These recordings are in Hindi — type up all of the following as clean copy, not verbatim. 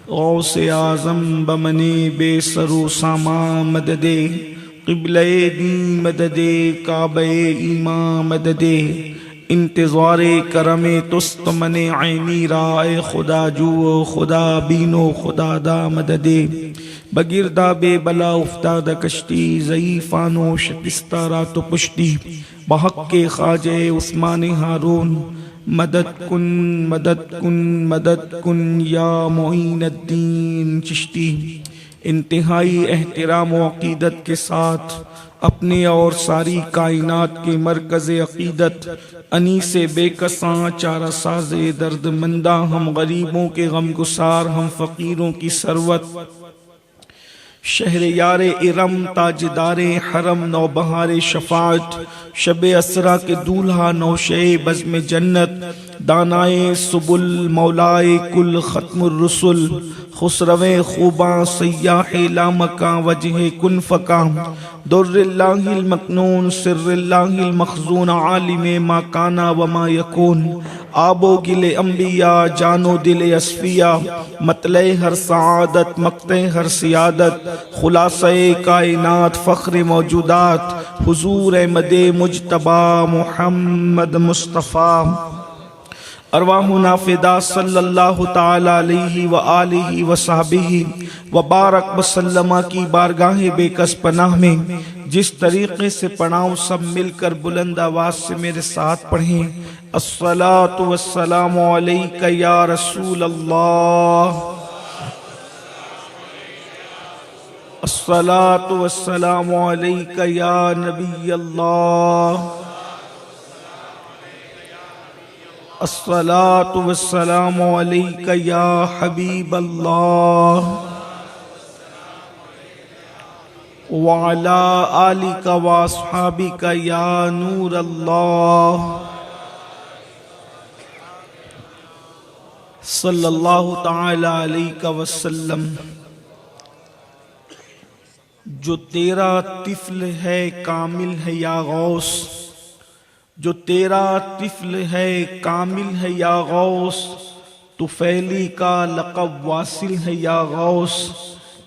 गौसे आज़म बमने बेसरो सामा मददे, क़िबले दी मददे काबे ईमा मददे, इंतज़ारे करमे तुस्त मने ऐनी राय खुदा जुओ खुदा बीनो खुदा दा मददे। बगिरदा बे बला उफ्ताद कश्ती ज़ईफ़ानो शिकस्ता रात पुश्ती, बहक के ख्वाजे उस्मान हारून मदद कुन मदद कुन मदद कुन या मोइनुद्दीन चिश्ती। इंतहाई एहतराम व अक़ीदत के साथ अपने और सारी कायनात के मरकज़ अक़ीदत अनीसे बेकसां चारा साज़े दर्दमंदा, हम गरीबों के गमगुसार, हम फ़कीरों की सरवत, शहर यारे इरम ताजदारे हरम नौबहारे शफात, शबे असरा के दूल्हा नौशे बज़्म जन्नत, दानाए सुबुल मौलाए कुल ख़त्मुर रसुल, खुसरवे खूबा सय्याहे लामका वजह कुन फ़का, दुर्रिल्लाहिल मकनून सिर्रिल्लाहिल मखज़ून आलिमे मा काना व मा यकून, आबो गिले अम्बिया जानो दिले अस्फिया, मतले हर सआदत मक्ते हर सियादत, खुलासे कायनात फ़ख्र मौजूदात, हुजूर मदे मुजतबा मुहम्मद मुस्तफ़ा। अरवाहुना फ़िदा सल्लल्लाहु ताला अलैहि व आलिहि व सहबिही व बारक वसल्लमा की बारगाहे बेकस पनाह में जिस तरीक़े से पढ़ाऊँ सब मिलकर बुलंद आवाज़ से मेरे साथ पढ़ें। अस्सलातु वस्सलामु अलैका या रसूल अल्लाह, अस्सलातु वस्सलामु अलैका या नबी अल्लाह, अस्सलातु वस्सलामु अलैका या हबीब अल्लाह, व अला आलिका व अस्हाबिका या नूर अल्लाह, सल्लल्लाहु ताला अलैहि वसल्लम। जो तेरा तिफ़्ल है कामिल है या गौस, जो तेरा तिफ़्ल है कामिल है या गौस, तुफ़ैली का लक़ब वासिल है या गौस,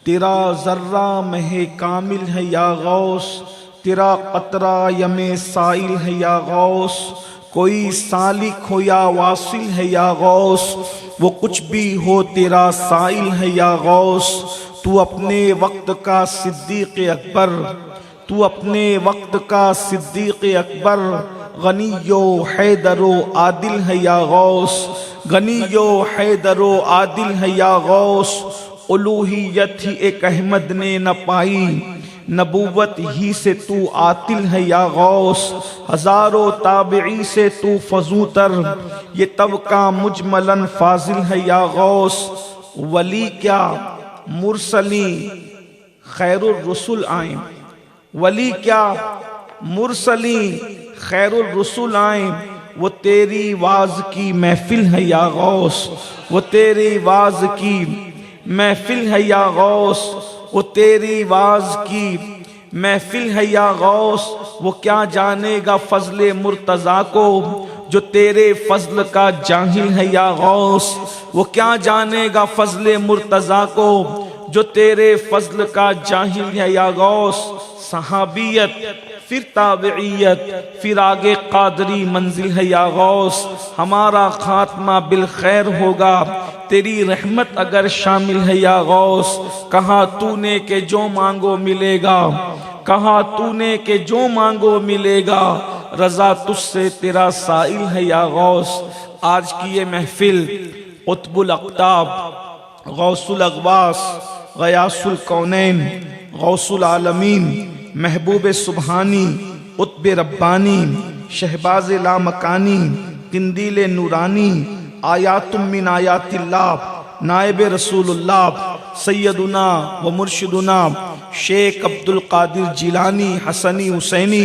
तेरा ज़र्रा महे कामिल है या गौस, तेरा क़तरा यमे साइल है या गौस, कोई सालिक हो या वासिल है या गौस, वो कुछ भी हो तेरा साइल है या गौस। तू अपने वक्त का सिद्दीक़ अकबर, तू अपने वक्त का सिद्दीक़ अकबर, गनियो हैदरो आदिल है या गौस, गनियो हैदरो आदिल है या गौस। उलूहियत ही एक अहमद ने न पाई, नबूवत ही से तू आतिल है या गौस। हजारों ताबिई से तू फजूतर, ये तबका मुजमलन फाजिल है या गौस। वली क्या मुरसली खैरुर रसूल आए, वली क्या मुरसली खैरुर रसूल आए, वो तेरी वाज की महफिल है या गौस, वो तेरी वाज की महफिल है या गौस, वो तेरी वाज की महफिल है या गौस। वो क्या जानेगा फजले मुर्तज़ा को, जो तेरे फजल का जाहिल है या गौस। वो क्या जानेगा फजले मुर्तज़ा को, जो तेरे फजल का जाहिल है या गौस। सहाबियत फिर ताबियत फिर आगे कादरी मंजिल है या गौस। हमारा खात्मा बिल खैर होगा, तेरी रहमत अगर शामिल है या गौस। कहा तूने के जो मांगो मिलेगा, कहा तूने के जो मांगो मिलेगा, रजा तुझसे तेरा साइल है या गौस। आज की ये महफिल कुतुबुल अक़ताब, गौसुल अग़वास, गयासुल कौनैन, गौसुल आलमीन, महबूब सुबहानी, कुतुब रब्बानी, शहबाज लामकानी, किंदील नूरानी, आयातुम मिन आयातिल्लाह, नायब रसूलुल्लाह, सैयदुना व मुर्शिदुना शेख अब्दुल कादिर जिलानी हसनी हुसैनी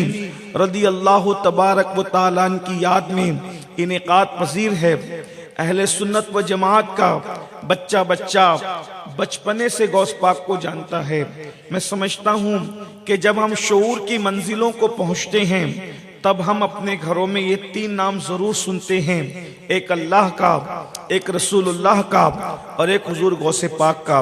रदी अल्लाह तबारक व तआला की याद में इनेकाद पजीर है। अहले सुन्नत व जमात का बच्चा बच्चा बचपने से गौस पाक को जानता है। मैं समझता हूँ कि जब हम शऊर की मंजिलों को पहुँचते हैं तब हम अपने घरों में ये तीन नाम जरूर सुनते हैं, एक अल्लाह का, एक रसूलुल्लाह का और एक हुजूर गौसे पाक का।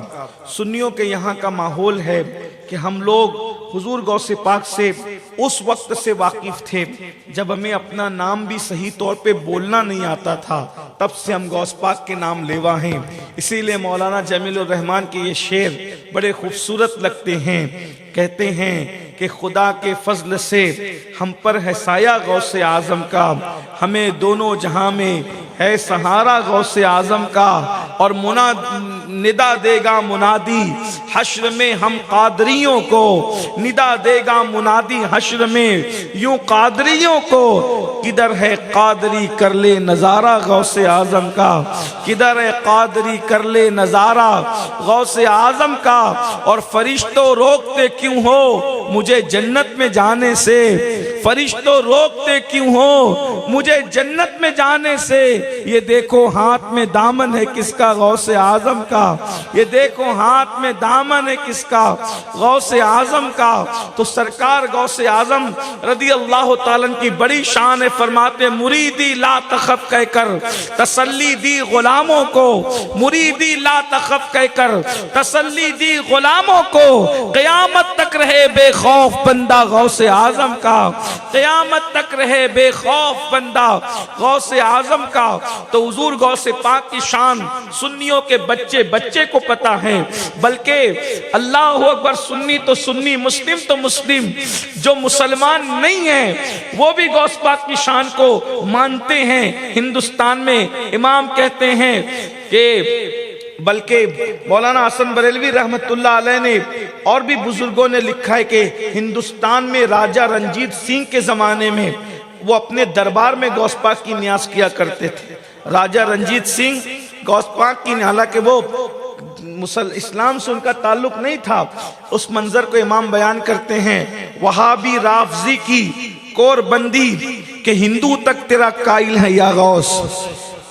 सुन्नियों के यहाँ का माहौल है कि हम लोग हुजूर गौसे पाक से उस वक्त से वाकिफ थे जब हमें अपना नाम भी सही तौर पे बोलना नहीं आता था, तब से हम गौस पाक के नाम लेवा हैं। इसीलिए मौलाना जमीलुर रहमान के ये शेर बड़े खूबसूरत लगते हैं। कहते हैं कि खुदा के फजल से हम पर है साया गौसे आजम का, हमें दोनों जहां में है सहारा गौसे आजम का। और निदा देगा मुनादी हश्र में हम कादरियों को, निदा देगा मुनादी हश्र में यूं कादरियों को, किधर है कादरी कर ले नजारा गौसे आजम का, किधर है कादरी कर ले नजारा गौसे आजम का। और फरिश्तों रोकते क्यों हो मुझे जन्नत में जाने से, फरिश्तों रोकते क्यों हो मुझे जन्नत में जाने से। ये देखो हाथ में दामन है किसका गौसे आजम का, ये देखो हाथ में दामन है किसका गौसे आजम का। तो सरकार गौसे आजम रदी अल्लाह ताला की बड़ी शान है, फरमाते मुरीदी ला तखफ कहकर तसल्ली दी गुलामों को, मुरीदी ला तखफ कहकर तसल्ली दी गुलामों को। क़यामत तक रहे बेखौफ बंदा गौसे आजम का, क़यामत तक रहे बेखौफ बंदा गौसे आजम का। तो हुजूर गौसे पाक की शान सुन्नियों के बच्चे बच्चे को पता है, बल्कि अल्लाह अकबर, सुन्नी तो सुन्नी, मुस्लिम तो मुस्लिम, जो मुसलमान नहीं है वो भी गौस पाक की शान को मानते हैं। हिंदुस्तान में इमाम कहते हैं कि बल्कि मौलाना हसन बरेलवी रहमतुल्लाह अलैह ने और भी बुजुर्गों ने लिखा है कि हिंदुस्तान में राजा रंजीत सिंह के जमाने में वो अपने दरबार में गौस पाक की न्यास किया करते थे। राजा रंजीत सिंह गौस पाक की, हालांकि वो इस्लाम से उनका ताल्लुक नहीं था, उस मंजर को इमाम बयान करते हैं। वहाबी राफजी की कोरबंदी के हिंदू तक तेरा कायल है या गौस,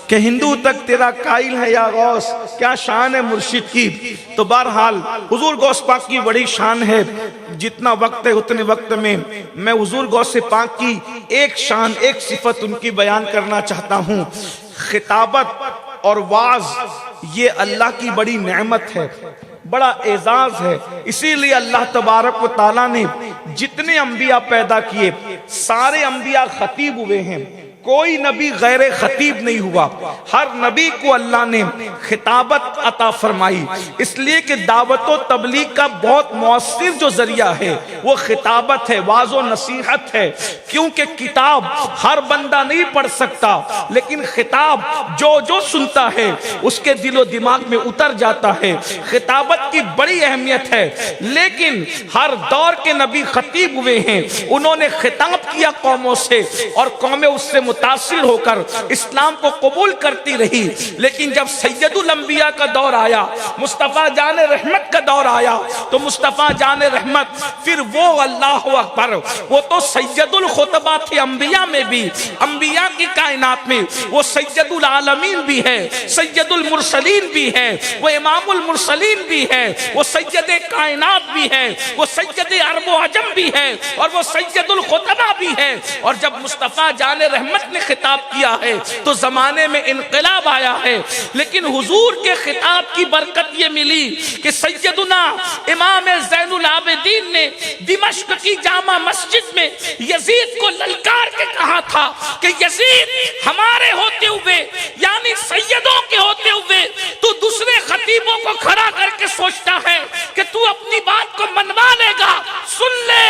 के हिंदू तक तेरा कायल है या गौस। क्या शान है मुर्शिद की। तो बहरहाल हुजूर गौस पाक की बड़ी शान है। जितना वक्त है उतने वक्त में मैं हुजूर गौस पाक की एक शान, एक सिफत उनकी बयान करना चाहता हूँ। खिताबत और वाज ये अल्लाह की बड़ी नेमत है, बड़ा एजाज है। इसीलिए अल्लाह तबारक व तआला ने जितने अंबिया पैदा किए सारे अंबिया खतीब हुए हैं, कोई नबी गैर खतीब नहीं हुआ। हर नबी को अल्लाह ने खिताबत अता फरमाई, इसलिए कि दावत व तबलीग का बहुत मौसर जो जरिया है वो खिताबत है, वाज़ो नसीहत है। क्योंकि किताब हर बंदा नहीं पढ़ सकता, लेकिन खिताब जो जो सुनता है उसके दिलो दिमाग में उतर जाता है। खिताबत की बड़ी अहमियत है, लेकिन हर दौर के नबी खतीब हुए हैं। उन्होंने खिताब किया कौमों से और कौमें उससे मुतासिर होकर इस्लाम को कबूल करती रही। लेकिन जब सैयदुल अंबिया का दौर आया, मुस्तफ़ा जान रहमत का दौर आया, तो मुस्तफ़ा जान रहमत फिर वो अल्लाह अकबर, वो तो सैयदुल खुतबा थे अंबिया में भी, अंबिया की कायनात में वो सैयदुल आलमीन भी है, सैयदुल मुरसलीन भी है, वो इमामुल मुरसलीन भी है, वो सैयद कायनात भी है, वो सैयद अरब व अजम भी है, और वो सैयदुल खुतबा भी है। और जब मुस्तफ़ा जान रहमत ने खिताब किया है तो जमाने में इनकलाब आया है। लेकिन हुजूर के खिताब की बरकत ये मिली कि सैयदुना इमाम ज़ैनुल आबिदीन ने दिमश्क की जामा मस्जिद में यजीद को ललकार के कहा था कि यजीद, हमारे होते हुए यानी सैयदों के होते हुए तू दूसरे खतीबों को खड़ा करके सोचता है कि तू अपनी बात को मनवा लेगा। सुन ले,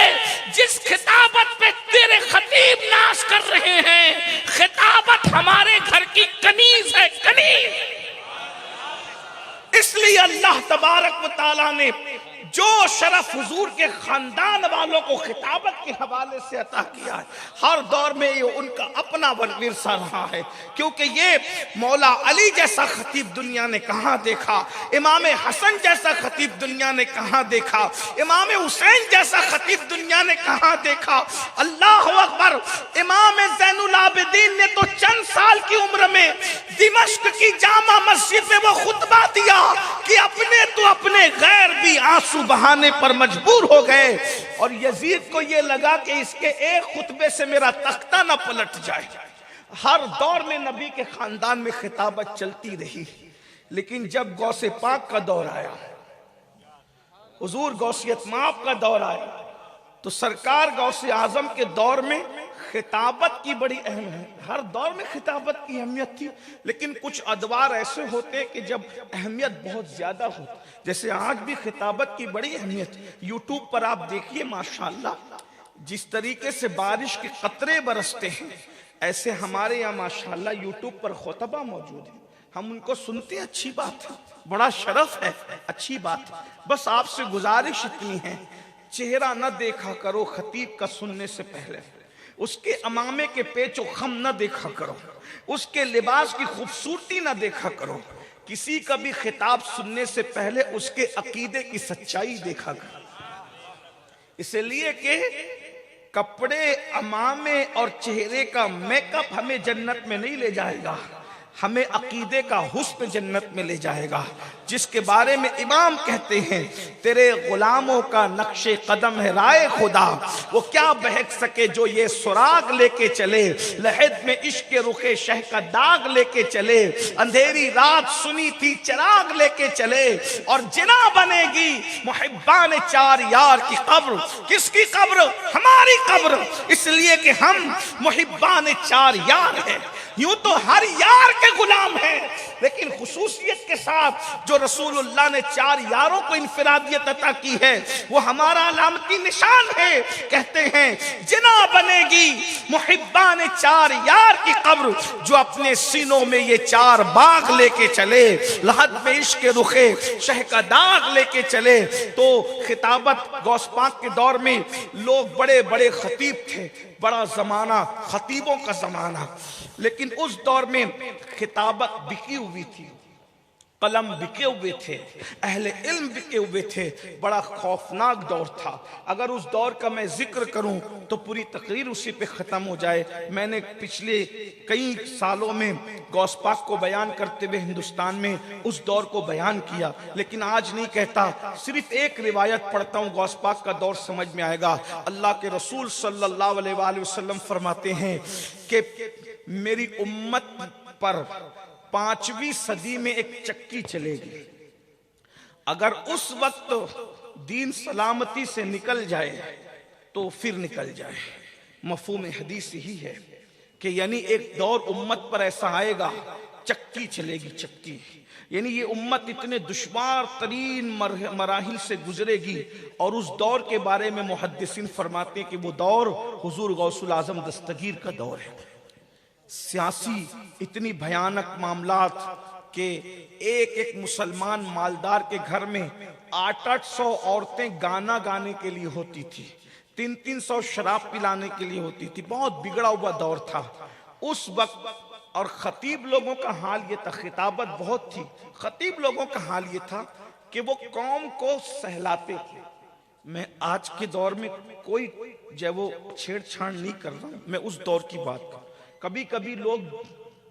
जिस खिताबत पे तेरे खतीब नाश कर रहे हैं, खिताबत हमारे घर की कनीज है, कनीज। इसलिए अल्लाह तबारक व तआला ने जो शरफ हुजूर के खानदान वालों को खिताबत के हवाले से अता किया है, हर दौर में ये उनका अपना विरसा रहा है। क्योंकि ये मौला अली जैसा खतीब दुनिया ने कहाँ देखा, इमाम हसन जैसा खतीब दुनिया ने कहाँ देखा, इमाम हुसैन जैसा खतीब दुनिया ने कहाँ देखा। अल्लाह अकबर। इमाम ज़ैनुल आबिदीन ने तो चंद साल की उम्र में दिमश्क की जामा मस्जिद में वो खुतबा दिया कि अपने तो अपने गैर भी आंसू बहाने पर मजबूर हो गए। और यजीद को ये लगा कि इसके एक खुतबे से मेरा तख्ता ना पलट जाए, हर दौर में नबी के खानदान में खिताबत चलती रही, लेकिन जब गौसे पाक का दौर आया, हुजूर गौसियत माप का दौर आया, तो सरकार गौसे आजम के दौर में खिताबत की बड़ी अहम है। हर दौर में खिताबत की अहमियत थी, लेकिन कुछ अदवार ऐसे होते हैं कि जब अहमियत बहुत ज्यादा हो, जैसे आज भी खिताबत की बड़ी अहमियत। यूट्यूब पर आप देखिए माशाल्लाह, जिस तरीके से बारिश के कतरे बरसते हैं, ऐसे हमारे यहाँ माशाल्लाह यूट्यूब पर खुतबा मौजूद है, हम उनको सुनते हैं, अच्छी बात है, बड़ा शरफ है, अच्छी बात है। बस आपसे गुजारिश इतनी है, चेहरा न देखा करो खतीब का सुनने से पहले, उसके अमामे के पेचो खम न देखा करो, उसके लिबास की खूबसूरती न देखा करो, किसी का भी खिताब सुनने से पहले उसके अकीदे की सच्चाई देखा करो। इसलिए कि कपड़े, अमामे और चेहरे का मेकअप हमें जन्नत में नहीं ले जाएगा, हमें अकीदे का हुस्न जन्नत में ले जाएगा, जिसके बारे में इमाम कहते हैं, तेरे गुलामों का नक्शे कदम है राय खुदा, वो क्या बहक सके जो ये सुराग लेके चले, लहद में इश्क के रुखे शह का दाग लेके चले, अंधेरी रात सुनी थी चिराग लेके चले, और जिना बनेगी मुहिब्बान चार यार की कब्र। किसकी कब्र? हमारी कब्र, इसलिए कि हम मुहिब्बान चार यार हैं। यूं तो हर यार के गुलाम है, लेकिन खुसूसियत के साथ जो रसूलुल्लाह ने चार यारों को इनफिरादियत अता की है, वो हमारा अलामती निशान है। कहते हैं जिना बनेगी मुहिब्बान चार यार की कब्र, जो अपने सीनों में ये चार बाग लेके चले, लहद में इश्क के रुखे शह का दाग लेके चले। तो खिताबत गौस पाक के दौर में लोग बड़े बड़े खतीब थे, बड़ा जमाना खतीबों का जमाना, लेकिन उस दौर में खिताबत बिकी हुई थी, कलम बिके हुए थे, अहले इल्म बिके हुए थे, बड़ा खौफनाक दौर था। अगर उस दौर का मैं जिक्र करूं तो पूरी तकरीर उसी पे ख़त्म हो जाए। मैंने पिछले कई सालों में गौस पाक को बयान करते हुए हिंदुस्तान में उस दौर को बयान किया, लेकिन आज नहीं कहता, सिर्फ एक रिवायत पढ़ता हूँ, गौस पाक का दौर समझ में आएगा। अल्लाह के रसूल सल्लल्लाहु अलैहि वसल्लम फरमाते हैं कि मेरी उम्मत पर 5वीं सदी में एक चक्की चलेगी, अगर उस वक्त दीन सलामती से निकल जाए तो फिर निकल जाए। मफहूम हदीस ही है कि यानी एक दौर उम्मत पर ऐसा आएगा, चक्की चलेगी, चक्की, यानी ये उम्मत इतने दुश्वार तरीन मराहिल से गुजरेगी। और उस दौर के बारे में मुहद्दिसीन फरमाते हैं कि वो दौर हुजूर गौसुल आजम दस्तगीर का दौर है। सियासी इतनी भयानक मामलात के एक एक मुसलमान मालदार के घर में 800 औरतें गाना गाने के लिए होती थी, 300 शराब पिलाने के लिए होती थी। बहुत बिगड़ा हुआ दौर था उस वक्त। और खतीब लोगों का हाल ये था, खिताबत बहुत थी, खतीब लोगों का हाल ये था कि वो कौम को सहलाते थे। मैं आज के दौर में कोई जो वो छेड़छाड़ नहीं कर रहा हूं, मैं उस दौर की बात कर। कभी कभी लोग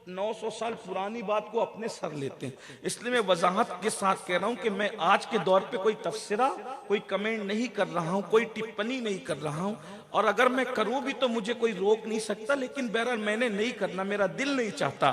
900 साल पुरानी बात को अपने सर लेते हैं, इसलिए मैं वजाहत के साथ कह रहा हूं कि मैं आज के दौर पे कोई तफसीरा, कोई कमेंट नहीं कर रहा हूं, कोई टिप्पणी नहीं कर रहा हूं। और अगर मैं करूं भी तो मुझे कोई रोक नहीं सकता, लेकिन बहरहाल मैंने नहीं करना, मेरा दिल नहीं चाहता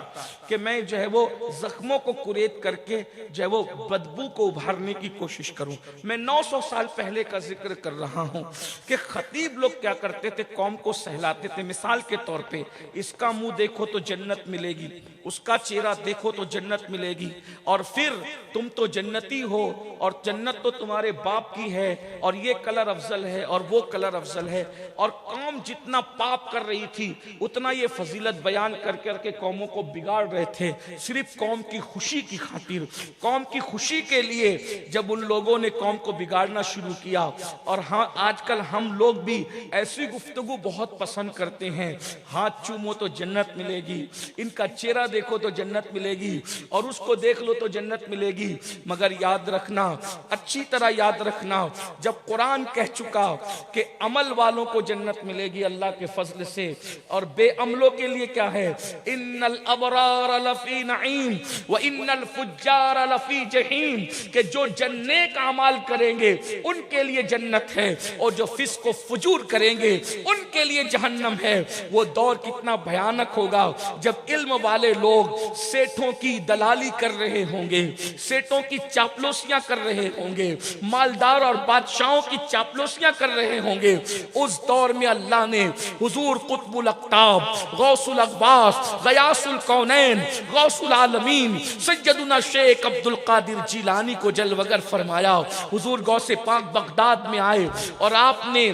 कि मैं जो है वो जख्मों को कुरेद करके जो है वो बदबू को उभारने की कोशिश करूं। मैं 900 साल पहले का जिक्र कर रहा हूं कि खतीब लोग क्या करते थे, कौम को सहलाते थे। मिसाल के तौर पे, इसका मुंह देखो तो जन्नत मिलेगी, उसका चेहरा देखो तो जन्नत मिलेगी, और फिर तुम तो जन्नती हो और जन्नत तो तुम्हारे बाप की है, और ये कलर अफजल है और वो कलर अफजल है। और कौम जितना पाप कर रही थी उतना ये फजीलत बयान कर करके कौमों को बिगाड़ रहे थे, सिर्फ कौम की खुशी की खातिर, कौम की खुशी के लिए जब उन लोगों ने कौम को बिगाड़ना शुरू किया। और हाँ, आजकल हम लोग भी ऐसी गुफ्तगू बहुत पसंद करते हैं, हाथ चूमो तो जन्नत मिलेगी, इनका चेहरा देखो तो जन्नत मिलेगी, और उसको देख लो तो जन्नत मिलेगी। मगर याद रखना, अच्छी तरह याद रखना, जब कुरान कह चुका कि अमल वालों को को जन्नत मिलेगी अल्लाह के फजल से, और बेअमलों के लिए क्या है? इन्नल अबरार लफी नईम व इन्नल फुज्जार लफी जहीम, कि जो नेक अमाल करेंगे उनके लिए जन्नत है, और जो फिस्क व फुजूर करेंगे उनके लिए जहन्नम है। वो दौर कितना भयानक होगा जब इल्म वाले लोग सेठों की दलाली कर रहे होंगे, सेठों की चापलूसियां कर रहे होंगे, मालदार और बादशाहों की चापलूसियां कर रहे होंगे। उस दौर में अल्लाह ने हुजूर कुतुबुल अक़ताब, गौसुल अक़वास, गयासुल कौनैन, गौसुल आलमीन सैयदुना शेख अब्दुल कादिर जिलानी को जलवगर फरमाया। हुजूर गौसे पाक बगदाद में आए और आपने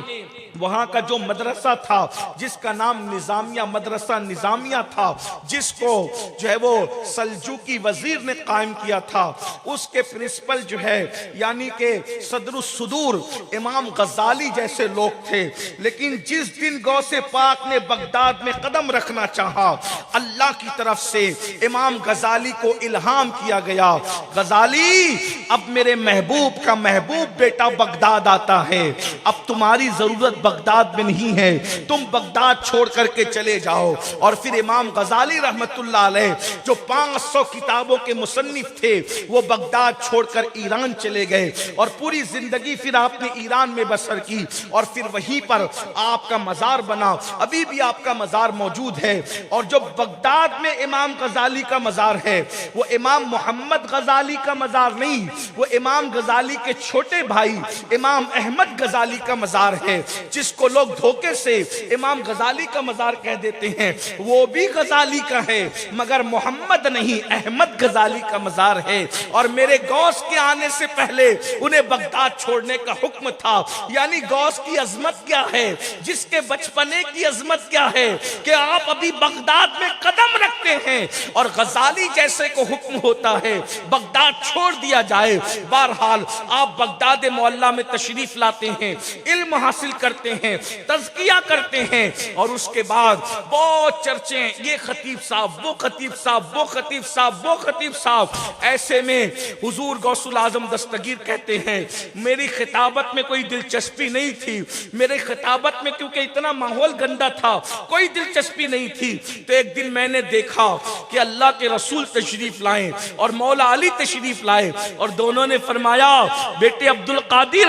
वहां का जो मदरसा था जिसका नाम निजामिया मदरसा निजामिया था, जिसको जो है वो सल्जूकी वजीर ने कायम किया था, उसके प्रिंसिपल जो है यानी कि सदरुस सुदूर इमाम गजाली जैसे लोग थे। लेकिन जिस दिन गौसे पाक ने बगदाद में कदम रखना चाहा, अल्लाह की तरफ से इमाम गजाली को इल्हाम किया गया, गजाली अब मेरे महबूब का महबूब बेटा बगदाद आता है, अब तुम्हारी जरूरत बगदाद में नहीं है, तुम बगदाद छोड़ करके चले जाओ। और फिर इमाम गजाली रहमतुल्लाह अलैह जो 500 किताबों के मुसन्निफ थे, वो बगदाद छोड़कर ईरान चले गए और पूरी जिंदगी फिर आपने ईरान में बसर की, और फिर वहीं पर आपका मजार बना, अभी भी आपका मजार मौजूद है। और जो बगदाद में इमाम गजाली का मजार है, वो इमाम मोहम्मद गजाली का मजार नहीं, वो इमाम गजाली के छोटे भाई इमाम अहमद गजाली का मजार है, जिसको लोग धोखे से इमाम गजाली का मजार कह देते हैं। वो भी गजाली का है मगर मोहम्मद नहीं, अहमद गजाली का मजार है। और मेरे गौस के आने से पहले उन्हें बगदाद छोड़ने का हुक्म था। यानी गौस की अजमत क्या है, जिसके बचपने की अजमत क्या है कि आप अभी बगदाद में कदम रखते हैं और गजाली जैसे को हुक्म होता है बगदाद छोड़ दिया जाए। बहरहाल आप बगदाद मोहल्ला में तशरीफ लाते हैं, इल्म हासिल करते हैं, तज़किया करते हैं, और उसके बाद बहुत चर्चे, ये खतीब साहब, वो खतीब साहब, वो खतीब साहब, वो खतीब साहब। ऐसे में हुजूर गौसुल आजम दस्तगीर कहते हैं मेरी खिताबत में कोई दिलचस्पी नहीं थी, मेरे खिताबत में क्योंकि इतना माहौल गंदा था कोई दिलचस्पी नहीं थी। तो एक दिन मैंने देखा कि अल्लाह के रसूल तशरीफ लाए और मौला अली तशरीफ लाए, और दोनों ने फरमाया बेटे अब्दुल कादिर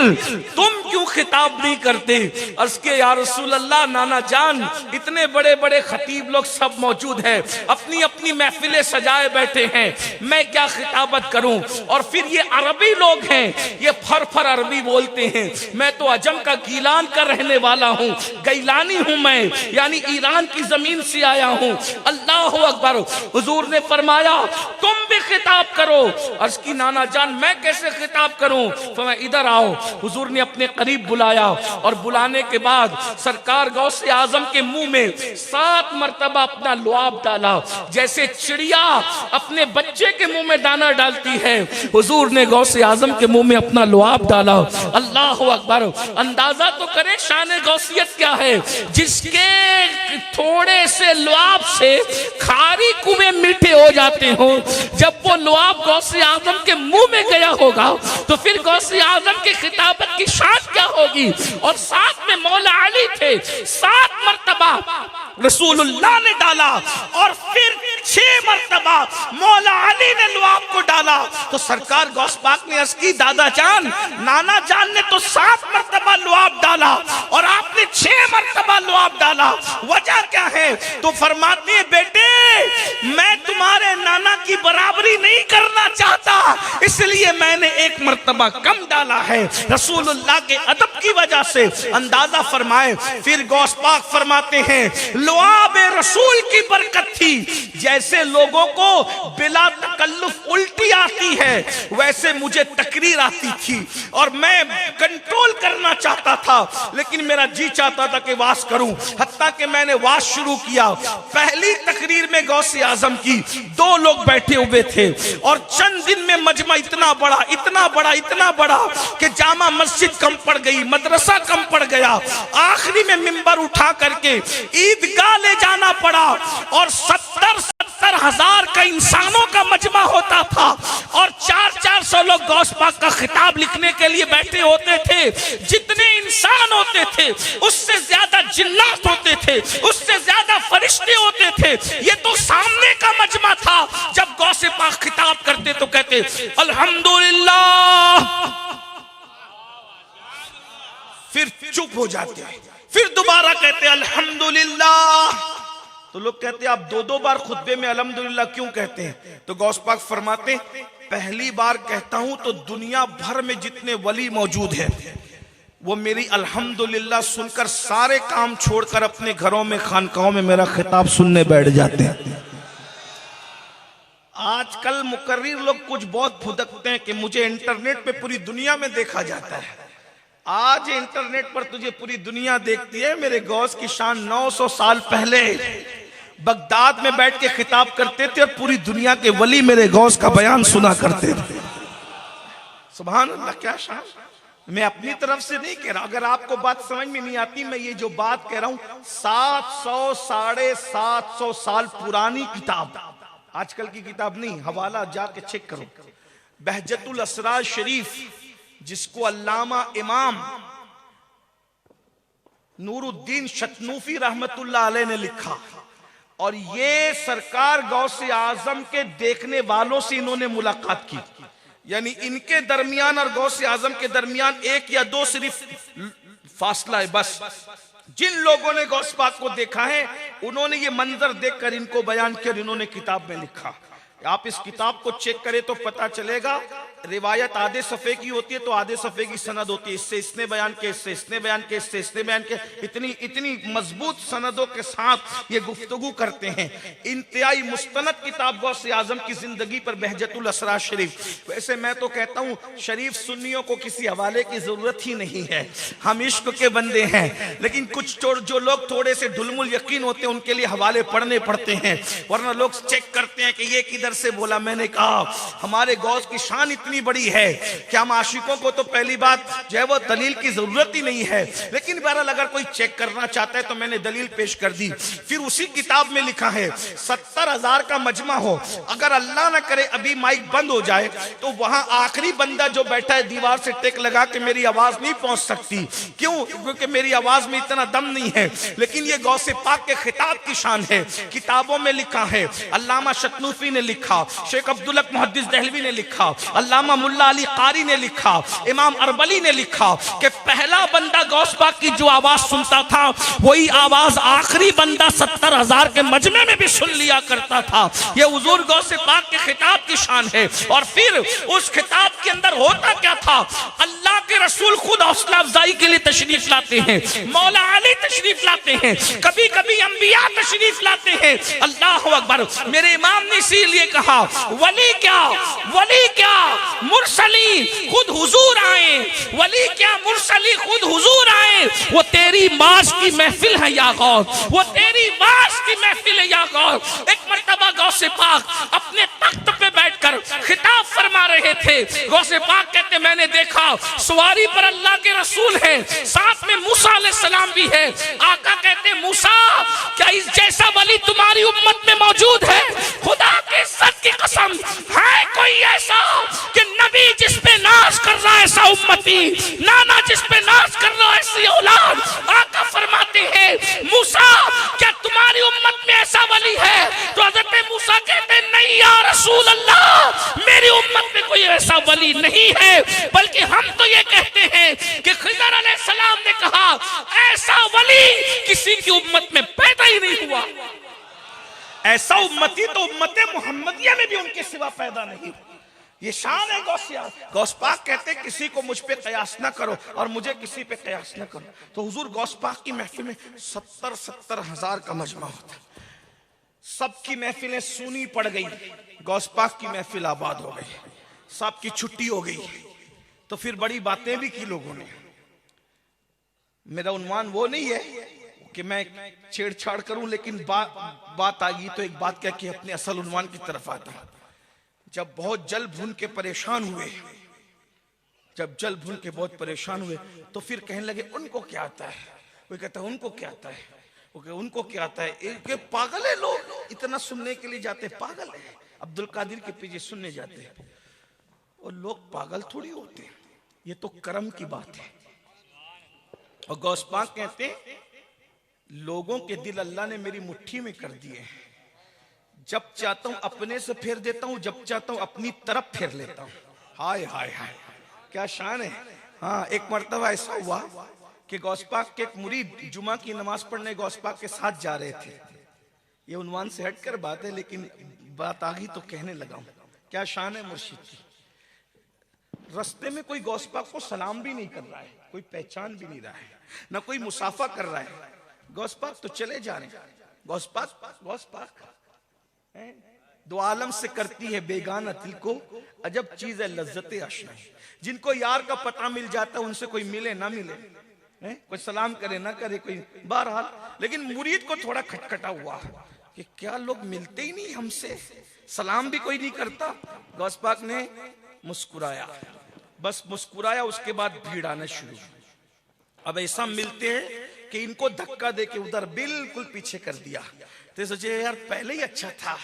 तुम क्यों खिताब नहीं करते? अर्ज़ के या रसूल अल्लाह, नाना जान इतने बड़े बड़े खतीब लोग सब मौजूद हैं, अपनी अपनी महफिलें सजाए बैठे हैं, मैं क्या खिताबत करूं? और फिर ये अरबी लोग हैं, ये फर फर अरबी बोलते हैं, मैं तो अजम का गीलान का रहने वाला हूं, गैलानी हूं मैं, यानी ईरान की जमीन से आया हूं। अल्लाह अकबर। हुजूर ने फरमाया तुम भी खिताब करो। अर्ज़ की नाना जान मैं कैसे खिताब करूं? फरमाया इधर आओ। हुजूर ने अपने करीब बुलाया और बुलाने के बाद सरकार गौसे आजम के मुंह में 7 मरतबा अपना लुआब डाला, जैसे चिड़िया अपने बच्चे के मुंह में दाना डालती है, हुजूर ने गौसे आजम के मुंह में अपना लुआब डाला। अल्लाह अकबर। अंदाजा तो करें शान गौसियत क्या है, जिसके थोड़े से लुआब से खारी कुएं मीठे हो जाते हो। जब वो लुआब गौसे आजम के मुंह में गया होगा तो फिर गौसे आजम की खिताबत की शान क्या होगी। और साथ में मौला अली थे, 7 मरतबा रसूलुल्लाह ने डाला और फिर 6 मरतबा मौला अली ने लुआब को डाला। तो सरकार गौस पाक ने अर्ज़ की दादा जान, नाना जान ने तो 7 मरतबा लुआब डाला और आपने 6 मरतबा लुआब डाला, वजह क्या है? तो फरमाते हैं बेटे मैं तुम्हारे नाना की बराबरी नहीं करना चाहता, इसलिए मैंने 1 मरतबा कम डाला है, रसूलुल्लाह के अदब की वजह से। अंदाजा फरमाए। फिर गौस पाक फरमाते हैं लुआब रसूल की बरकत थी, जैसे लोगों को बिला तकल्लुफ उल्टी आती है वैसे मुझे तकरीर आती थी और मैं कंट्रोल करना चाहता था, लेकिन मेरा जी चाहता था कि वास करूं। हत्ता कि मैंने वास शुरू किया। पहली तकरीर में गौसे आजम की 2 लोग बैठे हुए थे और चंद दिन में मजमा इतना बड़ा, इतना बड़ा, इतना बड़ा कि जामा मस्जिद कम पड़ गई, मदरसा कम पड़ गया। आखिरी में मिंबर उठा करके ईदगाह ले जाना पड़ा और 70 70,000 का इंसानों का मजमा होता था और 400 लोग गौस पाक का खिताब लिखने के लिए बैठे होते थे। जितने इंसान होते थे उससे ज्यादा जिन्नात होते थे, उससे ज्यादा फरिश्ते होते थे। ये तो सामने का मजमा था। जब गौसे पाक खिताब करते तो कहते अल्हम्दुलिल्लाह, फिर चुप हो जाते, फिर दोबारा कहते अल्हम्दुलिल्लाह। तो लोग कहते हैं आप 2-2 बार खुतबे में अल्हम्दुलिल्लाह क्यों कहते हैं? तो गौस पाक फरमाते पहली बार कहता हूं तो दुनिया भर में जितने वली मौजूद हैं वो मेरी अल्हम्दुलिल्लाह सुनकर सारे काम छोड़कर अपने घरों में, खानकाहों में मेरा खिताब सुनने बैठ जाते हैं। आजकल मुकर्रिर लोग कुछ बहुत फुदकते हैं कि मुझे इंटरनेट पे पूरी दुनिया में देखा जाता है। आज इंटरनेट पर तुझे पूरी दुनिया देखती है। मेरे गौस की शान 900 साल पहले बगदाद में बैठ के खिताब करते थे और पूरी दुनिया के वली मेरे गौस का बयान सुना करते थे। सुभान अल्लाह, क्या शान। मैं अपनी तरफ से नहीं कह रहा, अगर आपको बात समझ में नहीं आती, मैं ये जो बात कह रहा हूं 700 साढ़े 700 साल पुरानी किताब, आजकल की किताब नहीं। हवाला जाके चेक करो, बहजतुल असरार शरीफ, जिसको अल्लामा इमाम नूरुद्दीन शतनूफी रहमतुल्लाह अलैह ने लिखा, और ये सरकार गौसे आजम के देखने वालों से इन्होंने मुलाकात की। यानी इनके दरमियान और गौसे आजम के दरमियान 1 या 2 सिर्फ फासला है बस। जिन लोगों ने गौस पाक को देखा है उन्होंने ये मंजर देखकर इनको बयान किया, इन्होंने किताब में लिखा। आप इस किताब को चेक करें तो पता चलेगा, रिवायत आधे सफ़े की होती है तो आधे सफ़े की सनद होती है। इससे इसने बयान किया, इससे इसने बयान किया, इससे इसने बयान किया। इतनी मजबूत सनदों के साथ ये गुफ्तगू करते हैं। इंतहाई मुस्तनद किताब गौसे आजम की जिंदगी पर बहजतुल असरार शरीफ। वैसे मैं तो कहता हूँ शरीफ सुन्नियों को किसी हवाले की जरूरत ही नहीं है, हम इश्क के बंदे हैं। लेकिन कुछ जो लोग थोड़े से ढुलमुल यकीन होते हैं उनके लिए हवाले पढ़ने पड़ते हैं, वरना लोग चेक करते हैं कि ये किधर से बोला। मैंने कहा हमारे गौस की शान इतनी बड़ी है कि हम आशिकों को तो पहली बात जो है वो दलील की जरूरत ही नहीं है। लेकिन बहरहाल अगर कोई चेक करना चाहता है तो मैंने दलील पेश कर दी। फिर उसी किताब में लिखा है 70,000 का मजमा हो, अगर अल्लाह ना करे अभी माइक बंद हो जाए तो वहां आखिरी बंदा जो बैठा है दीवार से टेक लगा के मेरी आवाज नहीं पहुंच सकती। क्यों? क्योंकि मेरी आवाज में इतना दम नहीं है। लेकिन ये गौसे पाक के खिताब की शान है। किताबों में लिखा है, अल्लामा शतनूफी ने लिखा, शेख अब्दुल हक मुहद्दिस दहलवी ने लिखा, अल्लामा मुल्ला अली कारी ने लिखा, इमाम अरबली ने लिखा कि पहला बंदा गौस पाक की जो आवाज सुनता था वही आवाज आखिरी बंदा 70,000 के मजमे में भी सुन लिया करता था। ये हुजूर गौसे पाक के खिताब की शान है। और फिर उस खिताब के अंदर होता क्या था? अल्लाह के रसूल खुद हौसला अफजाई के लिए तशरीफ लाते हैं, मौला अली तशरीफ लाते हैं, कभी कभी अंबिया तशरीफ लाते हैं। अल्लाह अकबर। मेरे इमाम ने इसीलिए कहा वली क्या मुरसली खुद हुजूर आए, वली क्या मुरसली खुद हुजूर आए। वो तेरी माश की महफिल है या गौस, वो तेरी माश की महफिल है या गौस। एक मर्तबा गौसे पाक अपने तख्त पे बैठकर खिताब फरमा रहे थे। गौसे पाक कहते मैंने देखा सवारी पर अल्लाह के रसूल हैं, साथ में मूसा अलैहिस्सलाम भी है। आका कहते मूसा क्या इस जैसा वली तुम्हारी उम्मत में मौजूद है? खुदा के इज्जत की कसम है कोई ऐसा कि नबी जिस पे नाज कर रहा है ऐसा उम्मती, नाना जिस पे नाज कर रहा है ऐसी औलाद। आका फरमाते हैं मूसा क्या तुम्हारी उम्मत में ऐसा वली है? तो हजरत मूसा कहते नहीं या रसूल अल्लाह, मेरी उम्मत में कोई ऐसा वली नहीं है, बल्कि हम तो ये कहते हैं कि खिज़र अलैहिस्सलाम ने कहा ऐसा वली किसी की उम्मत में पैदा ही नहीं हुआ। ऐसा उम्मती तो उम्मते मुहम्मदिया में भी उनके सिवा पैदा नहीं हुआ। ये शान है गौसिया। गौस पाक कहते किसी को मुझ पे कयास ना करो और मुझे किसी पे कयास ना करो। तो हुजूर गौस पाक की महफिल में 70,000 का मजमा होता। सबकी महफिलें सुनी पड़ गई, गौस पाक की महफिल आबाद हो गई, सबकी छुट्टी हो गई। तो फिर बड़ी बातें भी की लोगों ने। मेरा उन्वान वो नहीं है कि मैं छेड़छाड़ करूं, लेकिन बात आ गई तो एक बात क्या कि अपने असल उन्वान की तरफ आता। जब बहुत जल भून के परेशान हुए, जब जल भून के बहुत परेशान हुए तो फिर कहने लगे उनको क्या आता है? कोई कहता है उनको क्या आता है, उनको क्या आता है? एक पागल है लोग। इतना सुनने के लिए जाते, पागल है। अब्दुल कादिर के पीछे सुनने जाते हैं, और लोग पागल थोड़ी होते हैं, ये तो कर्म की बात है। और गौस पाक कहते हैं लोगों के दिल अल्लाह ने मेरी मुट्ठी में कर दिए हैं, जब चाहता हूं अपने से फेर देता हूं, जब चाहता हूं अपनी तरफ फेर लेता हूं। हाय हाय हाय, क्या शान है। हाँ, एक मर्तबा ऐसा हुआ कि गौस पाक के एक मुरीद जुमा की नमाज पढ़ने गौस पाक के साथ जा रहे थे। ये उन्वान से हटकर बात है, लेकिन बात आ गई तो कहने लगा हूं। क्या शान है मुर्शिद की। रास्ते में कोई गौस पाक को सलाम भी नहीं कर रहा है, कोई पहचान भी नहीं रहा है, ना कोई मुसाफा कर रहा है। गौस पाक तो चले जा रहे हैं। गौस पाक दो आलम से करती है बेगाना दिल को, अजब चीज है लज्जत आशना। जिनको यार का पता मिल जाता है उनसे कोई मिले ना मिले, कोई सलाम करे ना करे, कोई बहरहाल। लेकिन मुरीद को थोड़ा खटखटा हुआ कि क्या लोग मिलते ही नहीं हमसे, सलाम भी कोई नहीं करता। गौस पाक ने मुस्कुराया, बस मुस्कुराया, उसके बाद भीड़ आना शुरू। अब ऐसा मिलते हैं कि इनको धक्का देके उधर बिल्कुल पीछे कर दिया। तो सोचे यार पहले ही अच्छा था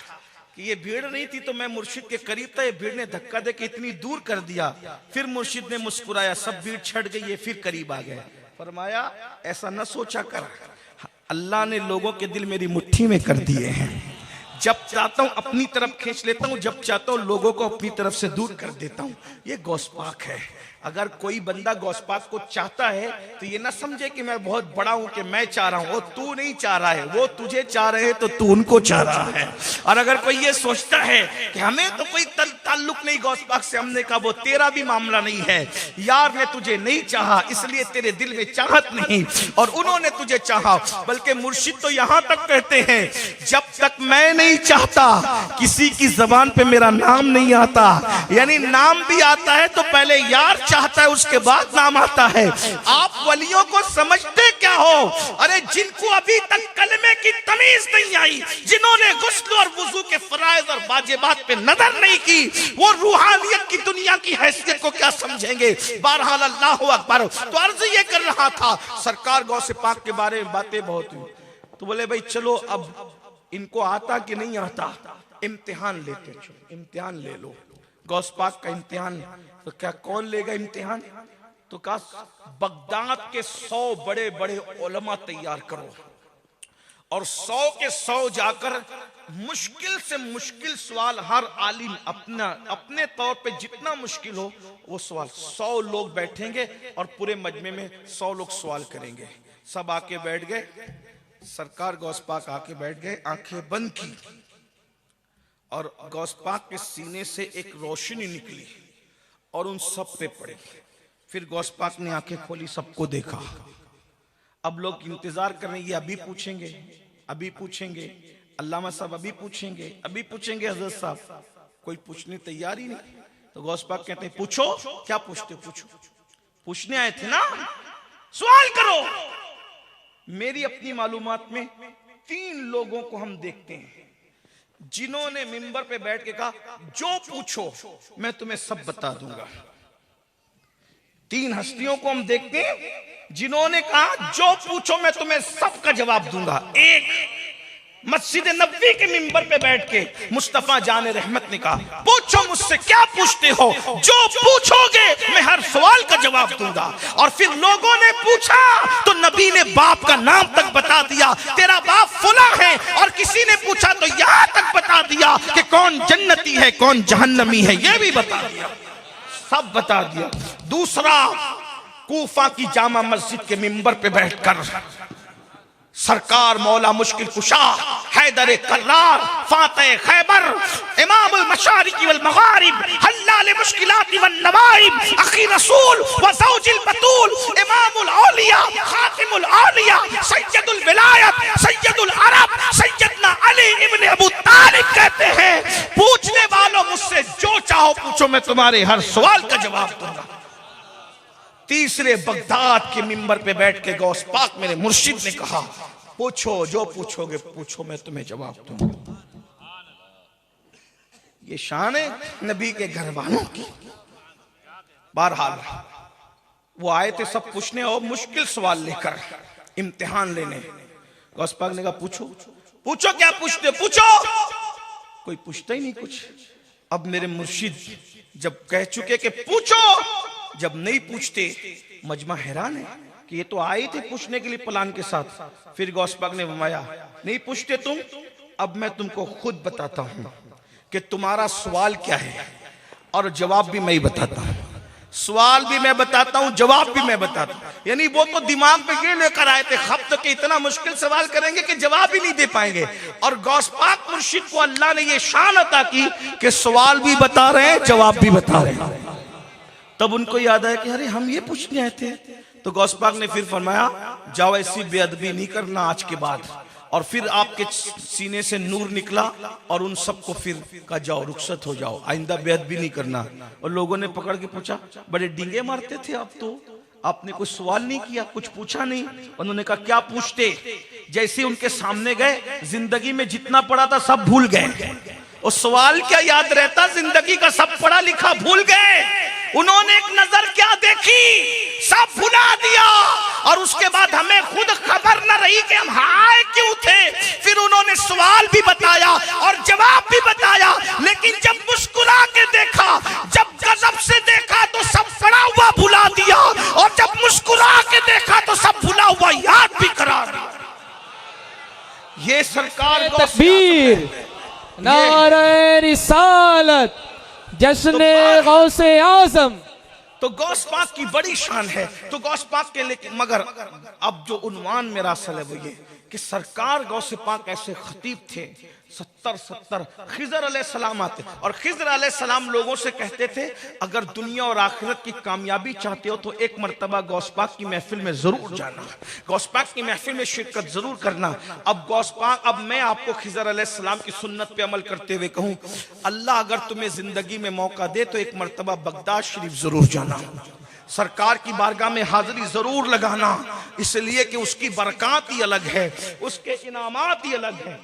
कि ये भीड़ नहीं थी तो मैं मुर्शिद के करीब था, ये भीड़ ने धक्का देके इतनी दूर कर दिया। फिर मुर्शिद ने मुस्कुराया, सब भीड़ छट गई, ये फिर करीब आ गए। फरमाया ऐसा न सोचा कर, अल्लाह ने लोगों के दिल मेरी मुट्ठी में कर दिए हैं, जब चाहता हूं अपनी तरफ खींच लेता हूं, जब चाहता हूं लोगों को अपनी तरफ से दूर कर देता हूं। ये गौस पाक है। अगर कोई बंदा गौस पाक को चाहता है तो ये ना समझे कि मैं बहुत बड़ा हूं कि मैं चाह रहा हूं, वो तू नहीं चाह रहा है, वो तुझे चाह रहे हैं तो तू उनको चाह रहा है। और अगर कोई ये सोचता है कि हमें तो कोई ताल्लुक नहीं गौस पाक से, हमने कहा वो तेरा भी मामला नहीं है। यार ने तुझे नहीं चाहा इसलिए तेरे दिल में चाहत नहीं, और उन्होंने तुझे चाहा। बल्कि मुर्शिद तो यहां तक कहते हैं जब तक मैं नहीं चाहता किसी की जबान पे मेरा नाम नहीं आता, यानी नाम भी आता है तो पहले यार चाहता है उसके बाद नाम आता है। आप वलियों को समझते क्या हो? अरे जिनको अभी तक कलमे की तमीज नहीं आई, जिन्होंने गुस्ल और वुजू के फराइज और वाजिबात पे नजर नहीं की, वो रूहानियत की दुनिया की हैसियत को क्या समझेंगे। बहरहाल अल्लाहु अकबर। तो अर्ज ये कर रहा था, सरकार गौसे पाक के बारे में बातें बहुत हुई, तो बोले भाई चलो अब इनको आता कि नहीं आता, इम्तिहान लेते, इम्तिहान ले लो। गौस पाक का इम्तिहान, तो क्या कौन लेगा इम्तिहान? तो कहा बगदाद के 100 बड़े बड़े उलमा तैयार करो, और 100 के 100 जाकर मुश्किल से मुश्किल सवाल हर आलिम अपने तौर पे जितना मुश्किल हो वो सवाल, 100 लोग बैठेंगे और पूरे मजमे में 100 लोग सवाल करेंगे। सब आके बैठ गए, सरकार गौस पाक आके बैठ गए, आंखें बंद की, और गौस पाक के सीने से एक रोशनी निकली और उन सब पे पड़ी। फिर गौस पाक ने आंखें खोली, सबको देखा। अब लोग इंतजार कर रहे हैं, ये अभी पूछेंगे, अभी पूछेंगे, अल्लामा साहब अभी पूछेंगे, अभी पूछेंगे हजरत साहब। कोई पूछने तैयार ही नहीं। तो गौस पाक कहते हैं पूछो, क्या पूछते हो? पूछो, पूछने आए थे ना, सवाल करो। मेरी अपनी मालूमात में 3 लोगों को हम देखते हैं जिन्होंने मिंबर पे बैठ के कहा जो पूछो मैं तुम्हें सब बता दूंगा। 3 हस्तियों को हम देखते हैं जिन्होंने कहा जो पूछो मैं तुम्हें सबका जवाब दूंगा। एक मस्जिद नबवी के मिंबर पे बैठ के मुस्तफा जान रहमत ने कहा पूछो मुझसे, क्या पूछते हो, जो पूछोगे मैं हर सवाल का जवाब दूंगा। और फिर लोगों ने पूछा तो नबी ने बाप का नाम तक बता दिया, तेरा बाप फुला है। और किसी ने पूछा तो यहाँ तक बता दिया कि कौन जन्नती है कौन जहन्नमी है, यह भी बता दिया, सब बता दिया। दूसरा, कूफा की जामा मस्जिद के मिंबर पे बैठकर सरकार मौला मुश्किल कुशा हैदर कर्रार फातह खैबर इमामुल मशारिकी वल मगारिब हल्लाल मुश्किलात वन नवाइब अखी रसूल व ज़ौजुल बतूल इमामुल औलिया खातिमुल औलिया सैयदुल विलायत सैयदुल अरब सैयदना अली इब्न अबू तालिब कहते हैं पूछने वालों मुझसे जो चाहो पूछो मैं तुम्हारे हर सवाल का जवाब दूंगा। तीसरे, बगदाद के मिंबर पे बैठ के गौस पाक मेरे मुर्शिद ने कहा पूछो जो पूछोगे पूछो मैं तुम्हें जवाब दूंगा। ये शान है नबी के घर वालों की। बहरहाल वो आए थे सब पूछने और मुश्किल सवाल लेकर इम्तिहान लेने। गौस पाक ने कहा पूछो। पूछो क्या पूछते, पूछो। कोई पूछता ही नहीं कुछ। अब मेरे मुर्शिद जब कह चुके कि पूछो, जब नहीं पूछते, मजमा हैरान है कि ये तो आए थे पूछने के लिए प्लान के साथ। फिर गौस पाक ने फरमाया, नहीं पूछते तुम, अब मैं तुमको खुद बताता हूं कि तुम्हारा सवाल क्या है, और जवाब भी मैं ही बताता हूं। सवाल भी मैं बताता हूं, जवाब भी मैं बताता हूं। यानी वो तो दिमाग में ये लेकर आए थे खब्त के इतना मुश्किल सवाल करेंगे कि जवाब ही नहीं दे पाएंगे। और गौस पाक मुर्शिद को अल्लाह ने ये शान अता की कि सवाल भी बता रहे हैं, जवाब भी बता रहे हैं। तब उनको याद आया कि अरे हम ये पूछने आए थे। तो गौस पाक ने फिर फरमाया, जाओ ऐसी बेअदबी नहीं करना आज के बाद। और फिर आपके सीने से नूर निकला और उन सबको फिर कहा, जाओ रुखसत हो जाओ, आइंदा बेअदबी नहीं करना। और लोगों ने पकड़ के पूछा, बड़े डींगे मारते थे आप तो, आपने कुछ सवाल नहीं किया, कुछ पूछा नहीं। उन्होंने कहा, क्या पूछते। जैसे उनके सामने गए, जिंदगी में जितना पढ़ा था सब भूल गए। और सवाल क्या याद रहता, जिंदगी का सब पढ़ा लिखा भूल गए। उन्होंने एक नजर क्या देखी, सब भुला दिया। और उसके बाद हमें खुद खबर न रही कि हम आए क्यों थे। फिर उन्होंने सवाल भी बताया और जवाब भी बताया, लेकिन जब मुस्कुरा के देखा, जब गजब से देखा तो सब पड़ा हुआ भुला दिया, और जब मुस्कुरा के देखा तो सब भुला हुआ याद भी करा दिया। ये सरकार को तकबीर, नारे रिसालत, जश्ने गौसे आजम। तो गौस पाक की बड़ी शान है। तो गौस पाक के लेकिन मगर अब जो उन्वान मेरा असल है वो ये कि सरकार गौसे पाक ऐसे खतीब थे, 70 खिजर अलैहिस्सलाम आते, और खिजर अलैहिस्सलाम लोगों से कहते थे, अगर दुनिया और आखिरत की कामयाबी चाहते हो तो एक मर्तबा गौस पाक की महफिल में जरूर जाना, गौस पाक की महफिल में शिरकत जरूर करना। अब गौस पाक, अब मैं आपको खिजर अलैहिस्सलाम की सुन्नत पे अमल करते हुए कहूं, अल्लाह अगर तुम्हें जिंदगी में मौका दे तो एक मर्तबा बगदाद शरीफ जरूर जाना, सरकार की बारगाह में हाजिरी जरूर लगाना, इसलिए कि उसकी बरकत ही अलग है, उसके इनामात ही अलग है,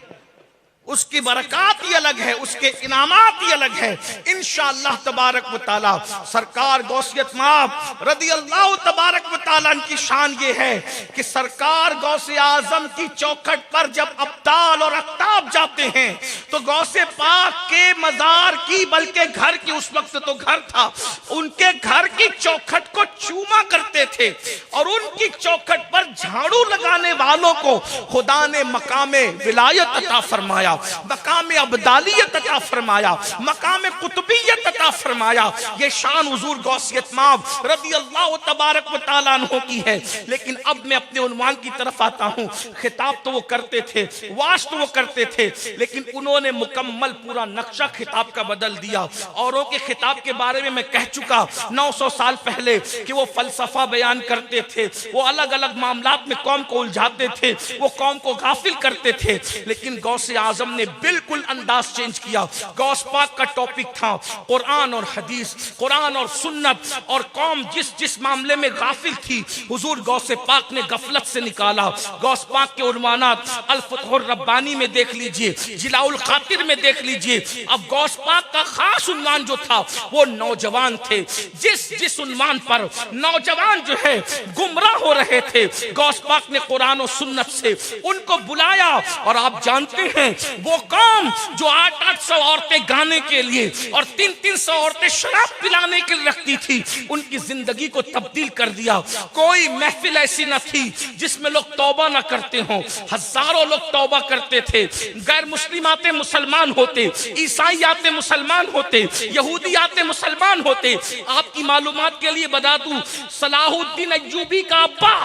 उसकी बरकत ही अलग है, उसके इनामात ही अलग है। इंशाअल्लाह तबारक व तआला सरकार गौसियत माब रदी अल्लाह तबारक व तआला की शान ये है कि सरकार गौसे आजम की चौखट पर जब अब्दाल और अख्ताब जाते हैं तो गौसे पाक के मजार की, बल्कि घर की, उस वक्त तो घर था, उनके घर की चौखट को चूमा करते थे। और उनकी चौखट पर झाड़ू लगाने वालों को खुदा ने मकामे विलायत अता फरमाया, मकामे अब्दालियत अता फरमाया, मकामे कुतुबियत अता फरमाया। ये शान हुजूर गौसियत माब रज़ी अल्लाह तबारक व तआला अन्हु की है। लेकिन अब मैं अपने उन्वान की तरफ आता हूँ। खिताब तो वो करते थे, वाश तो वो करते थे, लेकिन उन्होंने मुकम्मल पूरा नक्शा खिताब का बदल दिया। औरों के खिताब के बारे में मैं कह चुका 900 साल पहले कि वो फलसफा बयान करते थे, वो अलग अलग मामलात में कौम को उलझाते थे, वो कौम को गाफिल करते थे। लेकिन गौसे आजम ने बिल्कुल अंदाज चेंज किया। गौस पाक का टॉपिक था कुरान और हदीस, कुरान और सुन्नत, और कौम जिस जिस मामले में गाफिल थी हुजूर गौसे पाक ने गफलत से निकाला। गौस पाक के उन्वानात अल फतहुर रब्बानी में देख लीजिए, जिलाउल खातिर में देख लीजिए। अब गौस पाक का खास उन्वान जो था वो नौजवान थे। जिस जिस उन्वान पर नौजवान जो है गुमराह हो रहे थे, गौस पाक ने कुरान और सुन्नत से उनको बुलाया। और आप जानते हैं वो कौम जो 800 औरतें गाने के लिए और 300 औरतें शराब पिलाने के लिए रखती थी, उनकी जिंदगी को तब्दील कर दिया। कोई महफिल ऐसी न थी जिसमें लोग तौबा न करते हों, हजारों लोग तौबा करते थे। गैर मुस्लिम आते मुसलमान होते, ईसाई आते मुसलमान होते, यहूदी आते मुसलमान होते। आपकी मालूमात के लिए बता दूं, सलाहुद्दीन अय्यूबी का अब्बा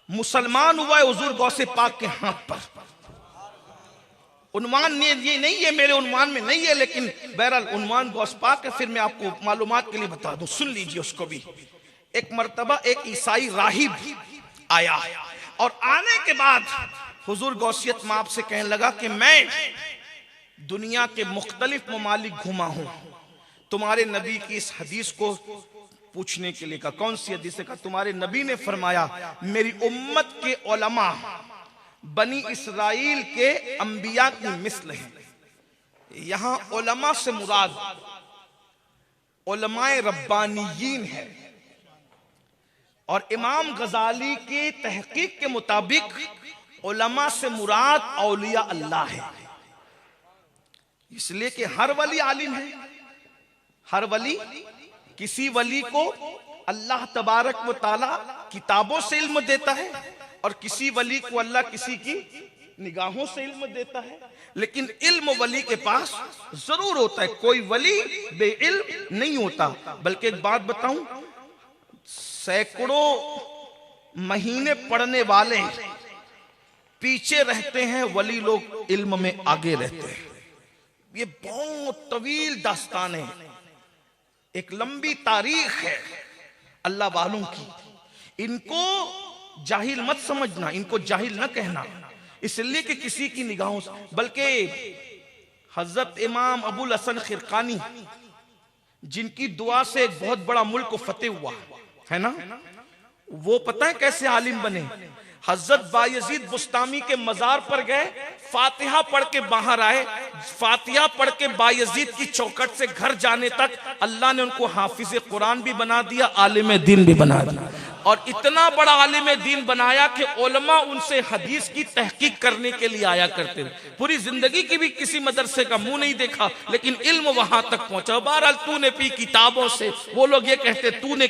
मुसलमान हुआ है हुजूर गौसे पाक के हाथ पर। उन्वान ने ये नहीं है, मेरे उन्वान में नहीं है, लेकिन बहरहाल उन्वान गौस पाक है। फिर मैं आपको मालूमात के लिए बता दूं, सुन लीजिए उसको भी। एक मर्तबा एक ईसाई राहिब आया और आने के बाद हुजूर गौसियत माब से कहने लगा कि मैं दुनिया के मुख्तलिफ ममालिक घुमा हूं, तुम्हारे नबी की इस हदीस को पूछने के लिए। कहा कौन सी हदीस है? कहा तुम्हारे नबी ने फरमाया मेरी उम्मत के उलमा बनी इसराइल के अंबिया की मिस्ल है। यहां उलमा से मुराद उलमाए रब्बानियीन है। और इमाम गजाली की तहकीक के मुताबिक उलमा से मुराद औलिया अल्लाह है, इसलिए कि हर वली आलिम है। हर वली, किसी वली को अल्लाह तबारक व ताला किताबों से इल्म देता है और किसी वली को अल्लाह किसी की निगाहों से इल्म देता है। लेकिन इल्म वली के पास जरूर होता है, कोई वली बेइल्म नहीं होता। बल्कि एक बात बताऊं, सैकड़ों महीने पढ़ने वाले पीछे रहते हैं, वली लोग इल्म में आगे रहते हैं। ये बहुत तवील दास्तान है, एक लंबी तारीख है अल्लाह वालों की। इनको जाहिल मत समझना, इनको जाहिल न कहना, इसलिए कि किसी की निगाहों से। बल्कि हजरत इमाम अबुल हसन खिरकानी, जिनकी दुआ से एक बहुत बड़ा मुल्क फतेह हुआ है ना, वो पता है कैसे आलिम बने? हजरत बायजीद बुस्तामी के मजार पर गए, फातिहा पढ़ के बाहर आए, फातिहा पढ़ के बायजीद की चौखट से घर जाने तक अल्लाह ने उनको हाफिज कुरान भी बना दिया, आलिम दीन भी बना दिया। और इतना बड़ा आलिम दीन बनाया कि उलमा उनसे हदीस की तहकीक करने के लिए आया करते थे। पूरी जिंदगी की भी किसी मदरसे का मुंह नहीं देखा, लेकिन इल्म वहां तक पहुंचा। बहरहाल तूने पी किताबों से, वो लोग ये कहते तूने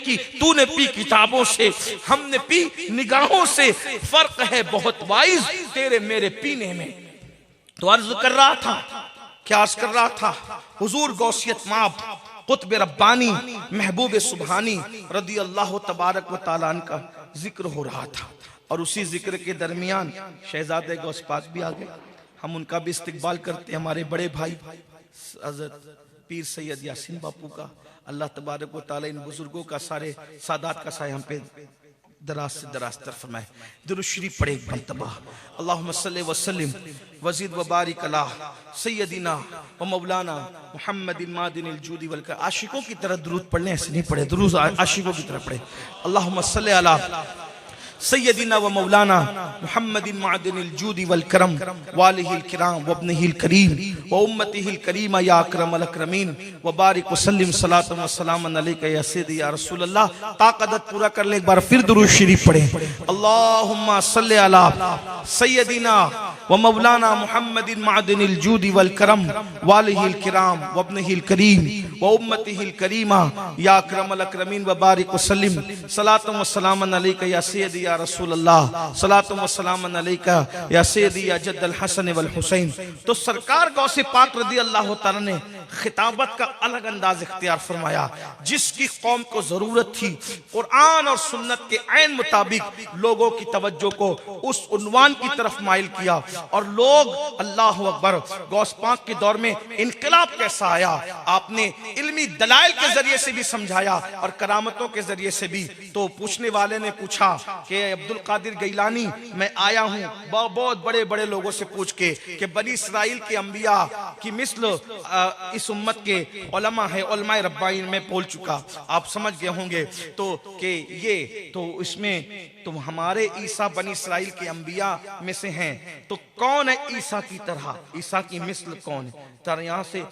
पी किताबों से, हमने पी निगाहों से। फर्क है बहुत वाइज तेरे मेरे पीने में। तो अर्ज कर रहा था, क्या अर्ज कर रहा था? हुजूर गौसियत माब कुतब रब्बानी महबूब सुबहानी रदी अल्लाह तबारक व तआला का जिक्र हो रहा था। और उसी जिक्र के दरमियान शहजादे गौस पाक भी आ गए। हम उनका भी इस्तकबाल करते हैं, हमारे बड़े भाई हज़रत पीर सैयद यासीन बापू का। अल्लाह तबारक व तआला इन बुजुर्गों का, सारे सादात का साया हम पे दराज से दराज तर फरमाए। दुरूद शरीफ पढ़े एक मरतबा। अल्लाहुम्मा सल्लि व सल्लिम वज़ीद व बारिक अला सय्यदिना व मौलाना मुहम्मदिन मादिनिल जूदी वल करम। आशिकों की तरह दुरूद पढ़ने, ऐसे नहीं पढ़े, दुरूद आशिकों की तरह पढ़े। अल्लाहुम्मा सल्लि अला सय्यदिना व मौलाना मुहम्मदिन मादिनिल जूदी वल करम वालिहिल किराम व इब्निहिल करीम व उम्मतिहिल करीमा या अकरमल अकरमीन व बारिक व सल्लिम सलातन व सलामन अलैका या सय्यदी या रसूल अल्लाह। ताक़त पूरा कर ले, एक बार फिर दुरूद शरीफ पढ़े। अल्लाहुम्मा सल्लि अला सय्यदिना व मौलाना मुहम्मदिन मादिनिल जूदी वल करम वालिहिल किराम व इब्निहिल करीम व उम्मतिहिल करीमा या अकरमल अकरमीन व बारिक व सल्लिम सलातन व सलामन अलैका या सय्यदी या रसूल अल्लाह। सलातु व सलामन अलैका या सय्यदी या जद्दल हसन वल हुसैन। तो सरकार गौसे पाक रदी अल्लाह तआला ने खिताबत का अलग अंदाज इख्तियार फरमाया। जिसकी कौम को जरूरत थी कुरान और सुन्नत के ऐन मुताबिक लोगों की तवज्जो को उस उन्वान की तरफ माइल किया। और लोग अल्लाह अकबर, गौस पाक के दौर में इनकलाब कैसा आया, आपने इल्मी दलाइल के जरिए से भी समझाया और करामतों के जरिए से भी। तो पूछने वाले ने पूछा कि अब्दुल कादिर गैलानी, मैं आया हूँ बहुत बड़े बड़े लोगों से पूछ के कि बनी इसराइल के अंबिया की मिस्ल इस उम्मत के उलमा है, उलमाए रब्बानी में बोल चुका, आप समझ गए होंगे। तो कि ये तो इसमें तो हमारे ईसा बनी इसराइल के अंबिया में से हैं, तो कौन है ईसा की तरह, ईसा की मिस्ल कौन है? तर यहाँ से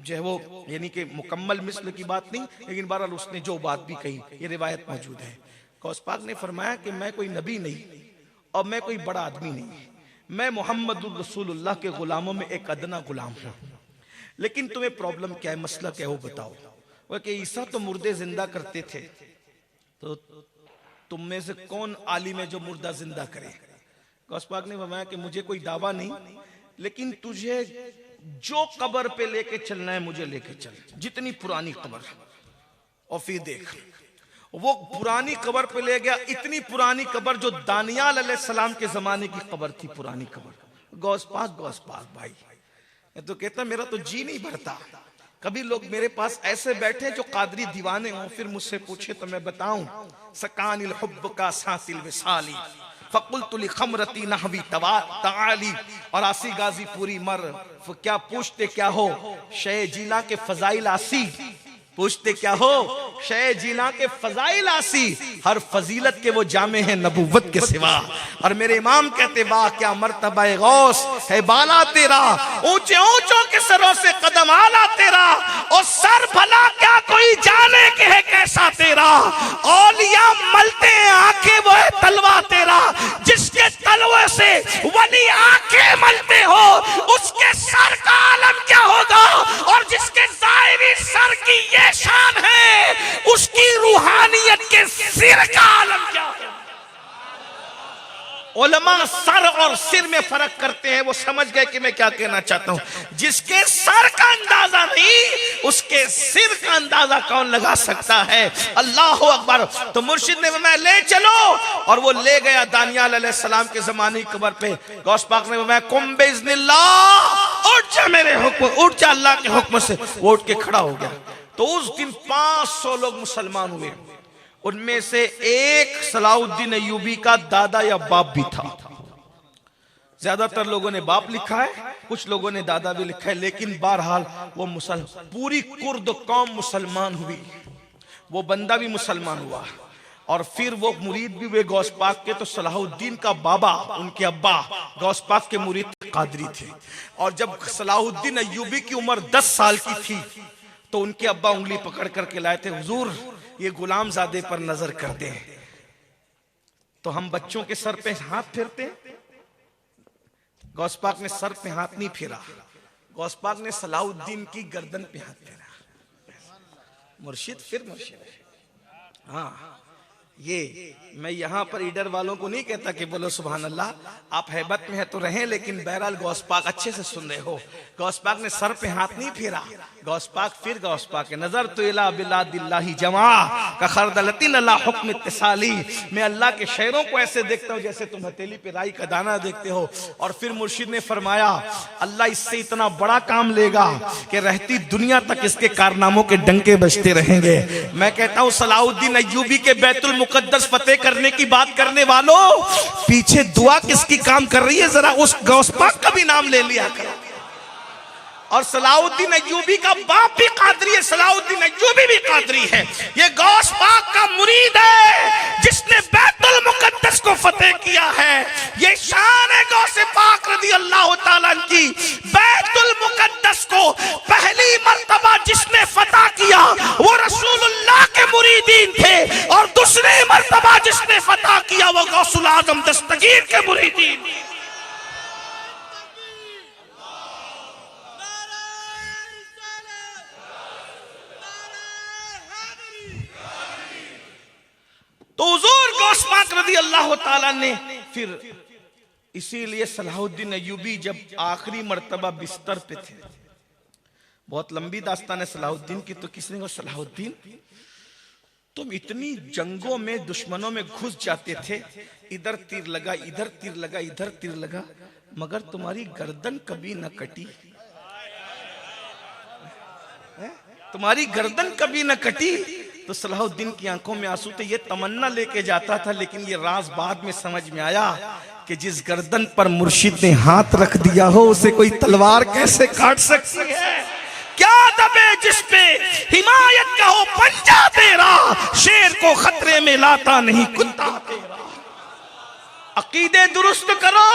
जो है वो यानी कि मुकम्मल मिस्ल की बात नहीं, लेकिन बहरहाल उसने जो बात भी कही, ये रिवायत मौजूद है। गौस पाक ने फरमाया कि मैं कोई नबी नहीं और मैं कोई बड़ा आदमी नहीं, मैं मोहम्मदुर रसूलुल्लाह के गुलामों में एक अदना गुलाम हूँ। लेकिन तुम्हें प्रॉब्लम क्या है, मसला क्या है वो बताओ। वो कि ईसा तो मुर्दे जिंदा करते थे, तो तुम में से कौन आलिम है जो मुर्दा जिंदा करे? गौस पाक ने फरमाया कि मुझे कोई दावा नहीं, लेकिन तुझे जो कब्र पे लेके चलना है मुझे लेके चल, जितनी पुरानी कब्र। और फिर देख, वो पुरानी कब्र पे ले गया, इतनी पुरानी कब्र जो दानियाल अलैहिस्सलाम के जमाने की कब्र थी, पुरानी कब्र। गौस पाक भाई, तो कहता मेरा तो जी नहीं भरता। कभी लोग मेरे पास ऐसे बैठे जो कादरी दीवाने हों, फिर मुझसे पूछे तो मैं बताऊं, सकानिल हुब्ब का सासिल विसाली फकुल्तु ली खमरती नहवी तआली। और आसी गाजी पूरी मर, क्या पूछते क्या हो शे जिला के फजाइल आसी, पूछते क्या हो शे जिला के फजाइल आसी, हर फजीलत के वो जामे हैं नबुव्वत के सिवा। और मेरे इमाम कहते वाह क्या मर्तबा गौस है बाला तेरा, ऊंचे ऊंचों के सरों से कदम आला तेरा, और सर भला क्या कोई जाने के है कैसा तेरा। औलिया मलते हैं आंखें वो है तलवा तेरा, जिसके तलवे से वली आंखें मलते हो, उसके सर का आलम क्या होगा? और जिसके ज़ाहिरी सर की ये शान है, उसकी रूहानियत के सिर का आलम क्या है? उलमा सर और सिर में फर्क करते हैं। वो समझ गए कि मैं क्या कहना चाहता हूं। जिसके सर का अंदाजा नहीं, उसके सिर का अंदाजा कौन लगा सकता है? अल्लाह अकबर। तो मुर्शिद ने मैं ले चलो, और वो ले गया दानियाल अलैहिस्सलाम के जमाने की कब्र पे। गौस पाक ने मैं कुम बिइज़्निल्लाह, उठ जा मेरे हुक्म, उठ जा अल्लाह के हुक्म से। वो उठ के खड़ा हो गया। तो उस दिन 500 लोग मुसलमान हुए। उनमें से एक सलाहुद्दीन अय्यूबी का दादा या बाप भी था। ज्यादातर लोगों ने बाप लिखा है, कुछ लोगों ने दादा भी लिखा है, लेकिन बहरहाल वो पूरी कुर्द कौम मुसलमान हुई। वो बंदा भी मुसलमान हुआ, और फिर वो मुरीद भी हुए गौस पाक के। तो सलाहुद्दीन का बाबा, उनके अब्बा गौस पाक के मुरीद कादरी थे। और जब सलाहुद्दीन अय्यूबी की उम्र 10 साल की थी, तो उनके अब्बा उंगली पकड़ करके लाए थे, हुजूर ये गुलामजादे पर नजर कर दे। तो हम बच्चों के सर पे हाथ फेरते हैं, गौस पाक ने सर पे हाथ नहीं फेरा, गौस पाक ने सलाहुद्दीन की गर्दन पे हाथ फेरा। मुर्शिद फिर मुर्शिद। हाँ, ये मैं यहां पर ईडर वालों को नहीं कहता कि बोलो सुभान अल्लाह, आप हैबत में है तो रहें, लेकिन बहरहाल गौस पाक अच्छे से सुन रहे हो। गौस पाक ने सर पे हाथ नहीं फेरा, गौस पाक फिर गौस पाक के नजर तो इला बिलादिल्लाहि जमा का खरदलतिन अला हुक्म इत्तिसाली। मैं अल्लाह के शेरों को ऐसे देखता हूं जैसे तुम हथेली पे राई का दाना देखते हो। और फिर मुर्शिद ने फरमाया, अल्लाह इससे इतना बड़ा काम लेगा कि रहती दुनिया तक इसके कारनामों के डंके बजते रहेंगे। मैं कहता हूं सलाहुद्दीन अय्यूबी के बैतुल मुकद्दस फतेह करने की बात करने वालों, पीछे दुआ किसकी काम कर रही है? जरा उस गौस पाक का भी नाम ले लिया करो। और सलाहुद्दीन अय्यूबी का बाप भी कादरी है, सलाहुद्दीन अय्यूबी भी कादरी है। ये गौस पाक का मुरीद है जिसने बैतुल मुकद्दस को फतेह किया है। ये शान है गौस पाक रज़ी अल्लाह ताला की। बैतुल मुकद्दस को पहली मर्तबा जिसने फतह किया वो रसूलुल्लाह के मुरीदीन थे, और दूसरी मर्तबा जिसने फतह किया वो गौसुल आजम दस्तगीर के मुरीदीन। तो हुजूर गौस पाक रज़ी अल्लाह ताला ने फिर, इसीलिए सलाहुद्दीन अय्यूबी जब आखिरी मर्तबा बिस्तर पे थे, बहुत लंबी दास्तान है सलाहुद्दीन की, तो किसने कहा सलाहुद्दीन तुम इतनी जंगों में दुश्मनों में घुस जाते थे, इधर तीर लगा, इधर तीर लगा, इधर तीर लगा, मगर तुम्हारी गर्दन कभी न कटी। तुम्हारी गर्दन कभी न कटी। तो सलाहुद्दीन की आंखों में आंसू थे। ये तमन्ना लेके जाता था, लेकिन ये राज बाद में समझ में आया कि जिस गर्दन पर मुर्शिद ने हाथ रख दिया हो उसे कोई तलवार कैसे काट सकती है। क्या दबे जिस पे हिमायत का हो पंजा तेरा, शेर को खतरे में लाता नहीं कुत्ता तेरा। अकीदे दुरुस्त करो,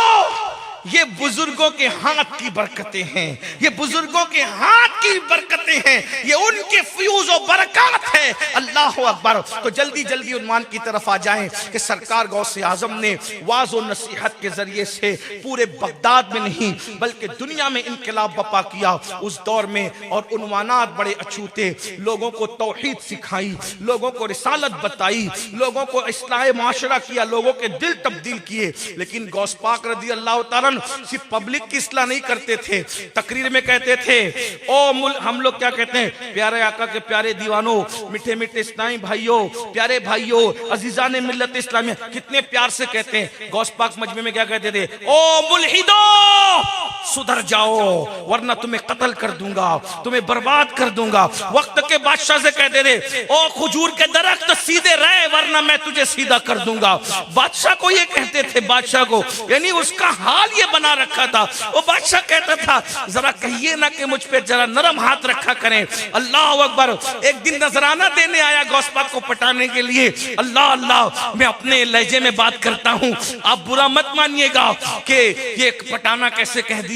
ये बुजुर्गों के हाथ की बरकतें हैं, ये बुजुर्गों के हाथ की बरकतें हैं, ये उनके फ्यूज और बरकत है। अल्लाह अकबर। तो जल्दी जल्दी उन्वान की तरफ आ जाएं कि सरकार गौसे आजम ने वाज और नसीहत के जरिए से पूरे बगदाद में नहीं बल्कि दुनिया में इनकलाब बपा किया उस दौर में। और उन्वानात बड़े अछूते, लोगों को तौहीद सिखाई, लोगों को रिसालत बताई, लोगों को इस्लाह माशरा किया, लोगों के दिल तब्दील किए। लेकिन गौस पाक रज़ी अल्लाह ताला सिर्फ पब्लिक की इस्लाह नहीं करते थे, तकरीर में कहते थे हम लोग क्या कहते हैं, प्यारे आका के प्यारे दीवानों, मीठे मीठे इस्लामी भाइयों, प्यारे भाइयों, अजीजा ने मिल्लत इस्लामी, कितने प्यार से कहते हैं। गौस पाक मजमे में क्या कहते थे, ओ मुल्हिदो सुधर जाओ वरना तुम्हें कत्ल कर दूंगा, तुम्हें बर्बाद कर दूंगा। वक्त के बादशाह से कहते थे, ओ खजूर के दरख्त सीधे रहे वरना मैं तुझे सीधा कर दूंगा। बादशाह को ये कहते थे, बादशाह को, यानी उसका हाल ये बना रखा था। वो बादशाह कहता था जरा कहिए ना कि मुझ पे जरा नरम हाथ रखा करें। अल्लाह अकबर। एक दिन नजराना देने आया गौस पाक को पटाने के लिए। अल्लाह अल्लाह, मैं अपने लहजे में बात करता हूँ, आप बुरा मत मानिएगा कि ये पटाना कैसे कह दिया।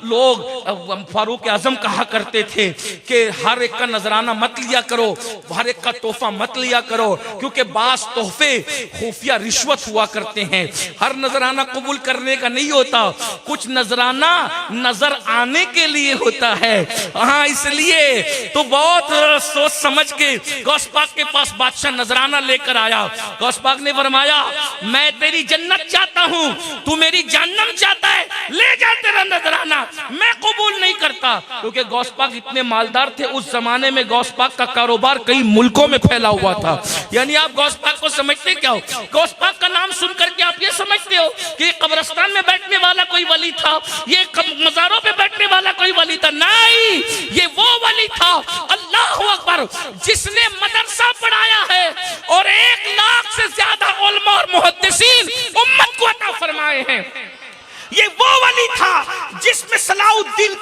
लोग फारूक आजम कहा करते थे कि हर एक का नजराना मत लिया करो, हर एक का तोहफा मत लिया करो, क्योंकि बात बास तोहफे खुफिया रिश्वत हुआ करते हैं। हर नजराना कबूल करने का नहीं होता, कुछ नजराना नजर आने के लिए होता है। हाँ, इसलिए तो बहुत सोच समझ के गौस पाक के पास बादशाह नजराना लेकर आया। गौस पाक ने फरमाया, मैं तेरी जन्नत चाहता हूं, तू मेरी जहन्नम चाहता है, ले जा तेरा नजराना, मैं कबूल नहीं करता। क्योंकि गौस पाक इतने मालदार थे, उस जमाने में गौस पाक का कारोबार कई मुल्कों में फैला हुआ था। यानी आप गौस पाक को समझते क्या हो? गौस पाक का नाम सुन करके आप ये समझते हो कि कब्रिस्तान में बैठने वाला कोई वली था, ये मज़ारों पे बैठने वाला कोई वली था? नहीं, ये वो वली था, अल्लाह अकबर, जिसने मदरसा पढ़ाया है और 1 लाख से ज्यादा उलमा और मुहद्दिसीन उम्मत को अता फरमाए हैं। ये वो वली था जिसमें सलाउद्दीन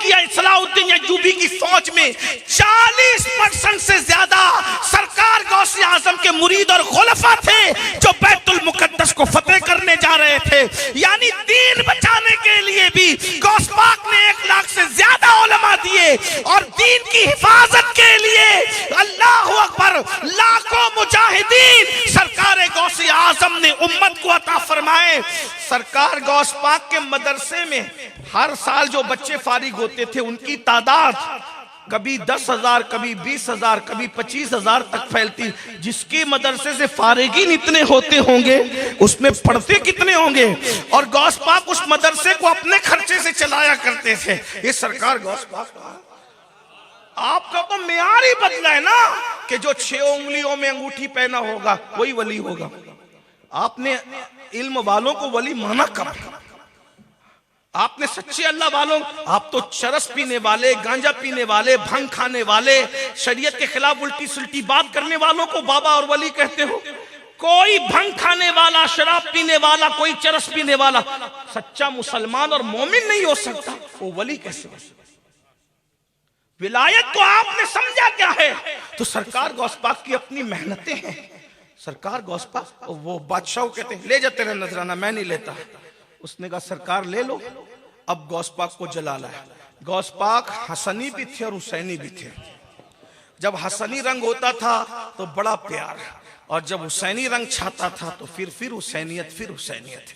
अय्यूबी की फौज में 40% से ज्यादा सरकार गौसे आजम के मुरीद और खुलफा थे जो बैतुल मुकद्दस को फतेह करने जा रहे थे। यानी दीन बचाने के लिए भी गौस पाक ने 1 लाख से ज्यादा उलमा दिए और दीन की हिफाजत के लिए अल्लाह अकबर लाखों मुजाहिदीन सरकार गौसे आजम ने उम्मत को अता फरमाए। सरकार गौस पाक के मदरसे में हर साल जो बच्चे फारिग होते थे उनकी तादाद कभी 10,000, कभी 20,000, कभी 25,000 तक फैलती। जिसके मदरसे से फारिगीन इतने होते होंगे उसमें पढ़ते कितने होंगे। और गौस पाक उस मदरसे को अपने खर्चे से चलाया करते थे। ये सरकार गौस पाक, आपका तो मेयार ही बदला है ना कि जो 6 उंगलियों में अंगूठी पहना होगा वही वली होगा। आपने इल्म वालों को वली माना कब? आपने सच्चे अल्लाह वालों, आप तो चरस पीने वाले, गांजा पीने वाले, भंग खाने वाले, शरीयत के खिलाफ उल्टी सुल्टी बात करने वालों को बाबा और वली कहते हो। कोई भंग खाने वाला, शराब पीने वाला, कोई चरस पीने वाला सच्चा मुसलमान और मोमिन नहीं हो सकता, वो वली कैसे हो? विलायत को आपने समझा क्या है? तो सरकार गौस पाक की अपनी मेहनतें हैं। सरकार गौस पाक वो बादशाह कहते हैं, ले जा तेरा नजराना, मैं नहीं लेता। उसने कहा सरकार ले लो। अब गौस पाक को जलाला है। गौस पाक हसनी भी थे और हुसैनी भी थे। जब हसनी रंग होता था तो बड़ा प्यार, और जब हुसैनी रंग छाता था तो फिर हुसैनियत।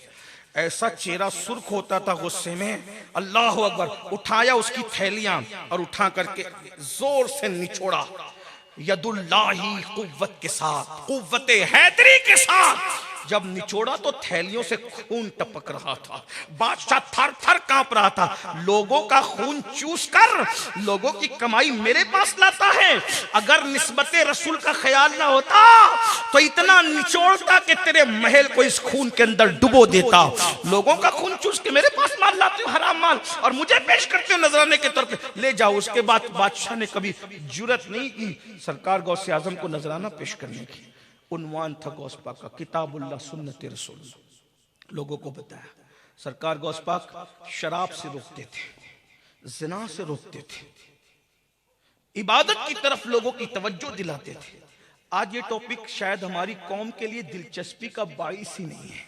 ऐसा चेहरा सुर्ख होता था गुस्से में, अल्लाह अकबर। उठाया उसकी थैलियां और उठा करके जोर से निचोड़ा, यदुल्लाही कुव्वत के साथ, कुव्वते हैदरी के साथ। जब निचोड़ा तो थैलियों से खून टपक रहा था। बादशाह थर थर कांप रहा था। लोगों का खून चूस कर लोगों की कमाई मेरे पास लाता है। अगर निस्बते रसूल का ख्याल ना होता तो इतना निचोड़ता कि तेरे महल को इस खून के अंदर डुबो देता। लोगों का खून चूस के मेरे पास माल लाते हो, हराम माल, और मुझे पेश करते हो नजराने के तौर पे, ले जाओ। उसके बाद बादशाह ने कभी जुर्रत नहीं की सरकार गौसे आजम को नजराना पेश करने की। उन्वान था गौस पाक का, किताबुल्लाह सुन्नत रसूल। लोगों को बताया सरकार गौस पाक शराब से रोकते थे, जिना से रोकते थे, इबादत की तरफ लोगों की तवज्जो दिलाते थे। आज ये टॉपिक शायद हमारी कौम के लिए दिलचस्पी का बाइस ही नहीं है,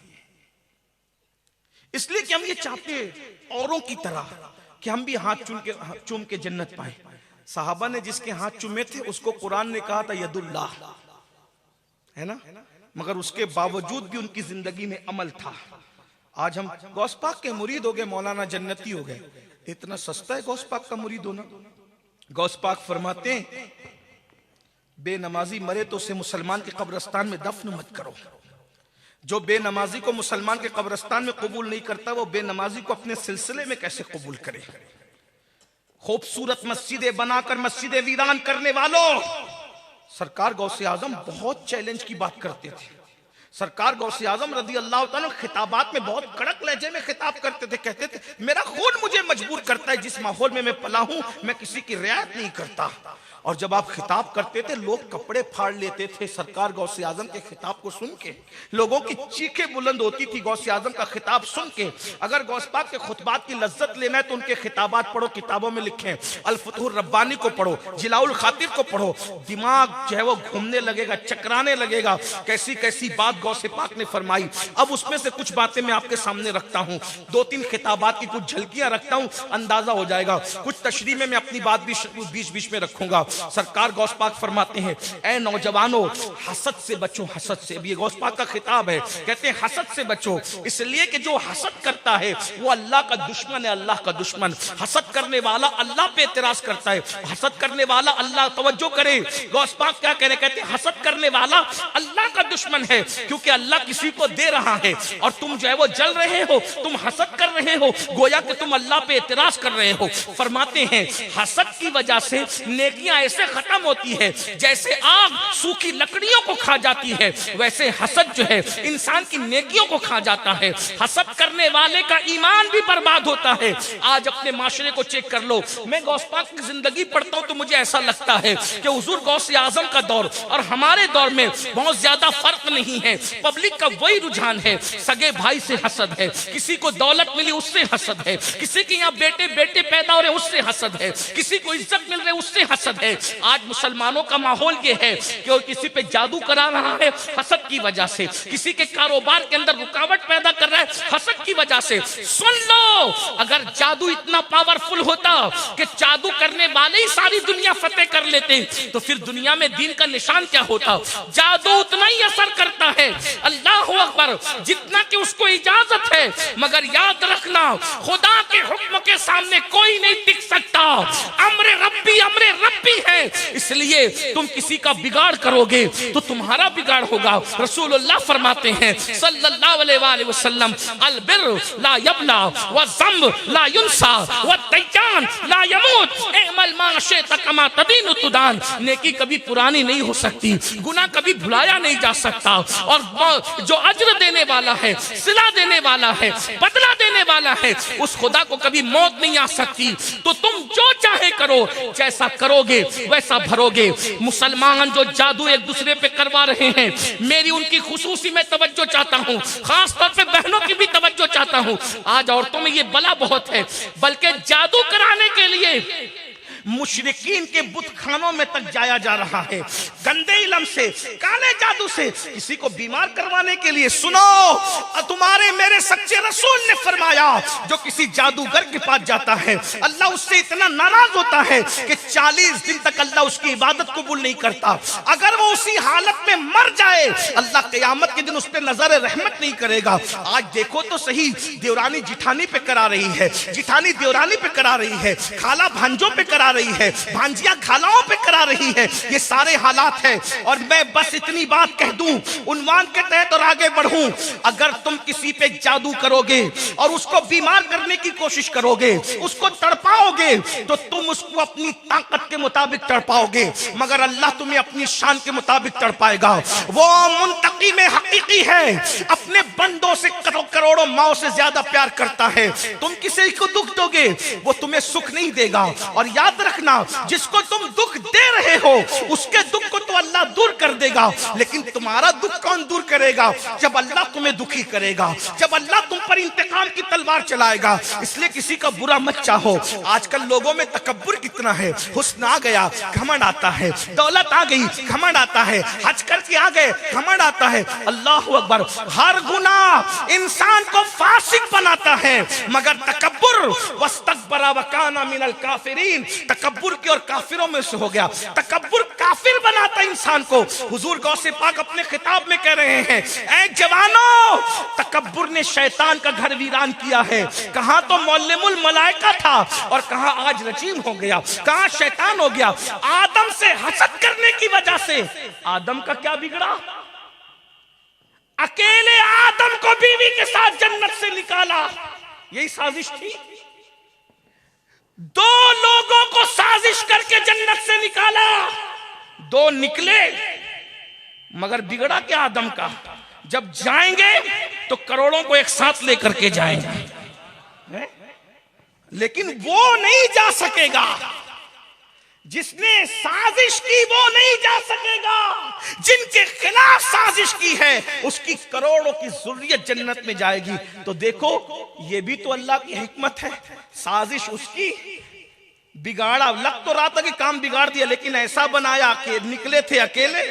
इसलिए कि हम ये चाहते हैं औरों की तरह कि हम भी हाथ चूम के जन्नत पाए। साहबा ने जिसके हाथ चूमे थे उसको कुरान ने कहा था यदुल्लाह, है ना, मगर उसके बावजूद भी उनकी जिंदगी में अमल था। आज हम गौस पाक के मुरीद हो गए, मौलाना जन्नती हो गए। इतना सस्ता है गौस पाक का मुरीद होना। गौस पाक फरमाते हैं बेनमाजी मरे तो उसे मुसलमान के कब्रिस्तान में दफन मत करो। जो बेनमाजी को मुसलमान के कब्रिस्तान में कबूल नहीं करता वो बेनमाजी को अपने सिलसिले में कैसे कबूल करे। खूबसूरत मस्जिदें बनाकर मस्जिदें वीरान करने वालों, सरकार गौसे आजम बहुत चैलेंज की बात करते थे। सरकार गौसे आजम रदी अल्लाह तआला खिताबात में बहुत कड़क लहजे में खिताब करते थे। कहते थे मेरा खून मुझे मजबूर करता है, जिस माहौल में मैं पला हूं मैं किसी की रियायत नहीं करता। और जब आप खिताब करते थे लोग कपड़े फाड़ लेते थे। सरकार गौसे आजम के खिताब को सुन के लोगों की चीखें बुलंद होती थी। गौसे आजम का खिताब सुन के अगर गौस पाक के खुतबात की लज्जत लेना है तो उनके खिताबात पढ़ो, किताबों में लिखे। अल फतहुर रब्बानी को पढ़ो, जिलाउल खातिर को पढ़ो, दिमाग जो है वो घूमने लगेगा, चकराने लगेगा। कैसी कैसी बात गौसे पाक ने फरमाई। अब उसमें से कुछ बातें मैं आपके सामने रखता हूँ, 2-3 खिताबात की कुछ झलकियां रखता हूँ, अंदाजा हो जाएगा। कुछ तशरीह में मैं अपनी बात भी बीच बीच में रखूंगा। सरकार गौस पाक फरमाते हैं, ऐ नौजवानों हसद से बचो, हसद से। अब ये गौस पाक का खिताब है, कहते हैं हसद से बचो, इसलिए कि जो हसद करता है वो अल्लाह का दुश्मन है, अल्लाह का दुश्मन। हसद करने वाला अल्लाह पे एतराज करता है, हसद करने वाला अल्लाह, तवज्जो करे गौस पाक क्या कह रहे, कहते हैं हसद करने वाला अल्लाह का दुश्मन है, क्योंकि अल्लाह किसी को दे रहा है और तुम जो है वो जल रहे हो, तुम हसद कर रहे हो, गोया कि तुम अल्लाह पे एतराज कर रहे हो। फरमाते हैं हसद की वजह से नेकियां ऐसे खत्म होती है जैसे आग सूखी लकड़ियों को खा जाती है, वैसे हसद जो है इंसान की नेकियों को खा जाता है। हसद करने वाले का ईमान भी बर्बाद होता है। आज अपने माशरे को चेक कर लो, मैं गौस पाक की जिंदगी पढ़ता हूं तो मुझे ऐसा लगता है कि हुजूर गौसे आजम का दौर और हमारे दौर में बहुत ज्यादा फर्क नहीं है। पब्लिक का वही रुझान है, सगे भाई से हसद है, किसी को दौलत मिली उससे हसद है, किसी के यहाँ बेटे बेटे पैदा हो रहे उससे हसद है, किसी को इज्जत मिल रही उससे हसद है। आज मुसलमानों का माहौल ये है कि किसी पे जादू करा रहा है हसद की वजह से, किसी के कारोबार के अंदर रुकावट पैदा कर रहा है हसद की वजह से। सुन लो, अगर जादू इतना पावरफुल होता कि जादू करने वाले ही सारी दुनिया फतेह कर लेते तो फिर दुनिया में दीन का निशान क्या होता। जादू उतना ही असर करता है, अल्लाह अकबर, जितना कि उसको इजाजत है, मगर याद रखना खुदा के हुक्म के सामने कोई नहीं टिक सकता। अमरे रब्बी है, इसलिए तुम किसी का बिगाड़ करोगे तो तुम्हारा बिगाड़ होगा। रसूलुल्लाह फरमाते हैं सल्लल्लाहु अलैहि वसल्लम, अल बिर ला यबला व ज़म्ब ला युनसा व तय्यान ला यमूत, एमल मा शि'ता कमा तदीनु तुदान। नेकी कभी पुरानी नहीं हो सकती, गुनाह कभी भुलाया नहीं जा सकता, और जो अज्र देने वाला है, सिला देने वाला है, बदला देने वाला है, उस खुदा को कभी मौत नहीं आ सकती। तो तुम जो चाहे करो, जैसा करोगे वैसा भरोगे। मुसलमान जो जादू एक दूसरे पे करवा रहे हैं, मेरी उनकी खुसूसी में तवज्जो चाहता हूँ, खास तौर पे बहनों की भी तवज्जो चाहता हूँ। आज औरतों में ये बला बहुत है, बल्कि जादू कराने के लिए मुशरिकीन के बुत खानों में तक जाया जा रहा है, गंदे इल्म से, काले जादू से किसी को बीमार करवाने के लिए। सुनो, तुम्हारे मेरे सच्चे रसूल ने फरमाया, जो किसी जादूगर के पास जाता है अल्लाह उससे इतना नाराज होता है कि 40 दिन तक अल्लाह उसकी इबादत कबूल नहीं करता। अगर वो उसी हालत में मर जाए, अल्लाह क़यामत के दिन उस पर नजर रहमत नहीं करेगा। आज देखो तो सही, देवरानी जिठानी पे करा रही है, जिठानी देवरानी पे करा रही है, खाला भांजों पे करा रही है, भांजिया खालाओं पे करा रही है। ये सारे हालात है। और मैं बस इतनी बात कह दूं उन्वान के तहत और आगे बढ़ूं, अगर तुम किसी पे जादू करोगे और उसको बीमार करने की कोशिश करोगे, उसको तड़पाओगे, तो तुम उसको अपनी ताकत के मुताबिक तड़पाओगे, मगर अल्लाह तुम्हें अपनी शान के मुताबिक तड़पाएगा। वो मुंतकी में हकीकी है, अपने बंदों से करोड़ों माओ से ज्यादा प्यार करता है। तुम किसी को दुख दोगे, वो तुम्हें सुख नहीं देगा। और याद रखना, जिसको तुम दुख दे रहे हो उसके दुख को तो अल्लाह दूर कर देगा, लेकिन तुम्हारा दुख कौन दूर करेगा? जब अल्लाह तुम्हें दुखी करेगा, जब अल्लाह तुम पर इंतकाम की तलवार चलाएगा। इसलिए किसी का बुरा मत चाहो। आजकल लोगों में तकब्बुर कितना है, हुस्न आ गया घमंड आता है, दौलत आ गई घमंड आता है, हज करके आ गए घमंड आता है। अल्लाह अकबर, हर गुनाह इंसान को फासिक बनाता है, मगर तकब्बुर वस्तकबरा वकाना मिनल काफिरीन, तकब्बुर की और काफिरों में से हो गया। तकब्बुर काफिर बनाता इंसान को। हुजूर गौसे पाक अपने खिताब में कह रहे हैं, ऐ जवानों, तकब्बुर ने शैतान का घर वीरान किया है। कहां तो मौल्लिमुल मलाइका था और कहां आज रजीम हो गया, कहां शैतान हो गया। आदम से हसद करने की वजह से आदम का क्या बिगड़ा? अकेले आदम को बीवी के साथ जन्नत से निकाला, यही साजिश थी। दो लोगों को साजिश करके जन्नत से निकाला, दो निकले, मगर बिगड़ा क्या आदम का? जब जाएंगे तो करोड़ों को एक साथ लेकर के जाएंगे, लेकिन वो नहीं जा सकेगा। जिसने साजिश की वो नहीं जा सकेगा। जिनके खिलाफ साजिश की है उसकी करोड़ों की ज़ुर्रियत जन्नत में जाएगी। तो देखो, ये भी तो अल्लाह की हिकमत है। साजिश उसकी, बिगाड़ा, लग तो रहा था कि काम बिगाड़ दिया, लेकिन ऐसा बनाया कि निकले थे अकेले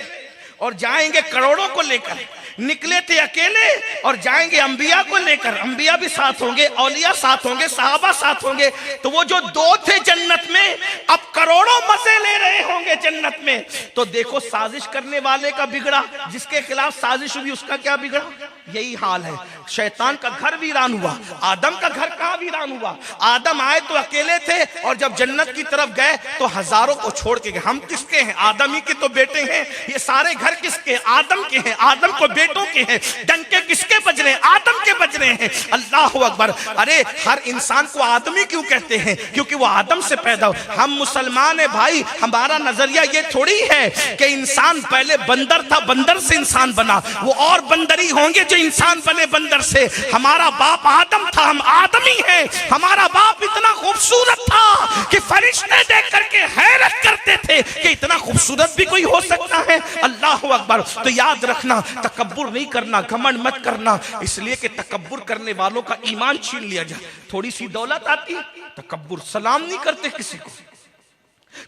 और जाएंगे करोड़ों को लेकर। निकले थे अकेले और जाएंगे अंबिया को लेकर, अंबिया भी साथ होंगे, औलिया साथ होंगे, सहाबा साथ होंगे। तो वो जो दो थे जन्नत में, अब करोड़ों मजे ले रहे होंगे जन्नत में। तो देखो साजिश करने वाले का बिगड़ा, जिसके खिलाफ साजिश हुई उसका क्या बिगड़ा। यही हाल है। शैतान का घर वीरान हुआ, आदम का घर कहां वीरान हुआ। आदम आए तो अकेले थे और जब जन्नत की तरफ गए तो हजारों को छोड़ के गए। हम किसके हैं? आदम ही के तो बेटे हैं। ये सारे घर किसके? आदम के हैं। आदम को बेटों के हैं। डंके किसके बज रहे हैं? आदम के बज रहे हैं। अल्लाह अकबर। अरे हर इंसान को आदमी क्यों कहते हैं? क्योंकि वो आदम से पैदा हो। हम मुसलमान है भाई, हमारा नजरिया ये थोड़ी है कि इंसान पहले बंदर था, बंदर से इंसान बना। वो और बंदरी होंगे जो इंसान बने बंदर से। हमारा बाप आदम था, हम आदमी हैं। हमारा बाप इतना खूबसूरत था कि फरिश्ते देख करके हैरत करते थे कि इतना खूबसूरत भी कोई हो सकता है। अल्लाह अकबर। तो याद रखना, तकब्बुर नहीं करना, घमंड मत करना, इसलिए कि तकब्बुर करने वालों का ईमान छीन लिया जाए। थोड़ी सी दौलत आती, तकब्बुर, सलाम नहीं करते किसी को।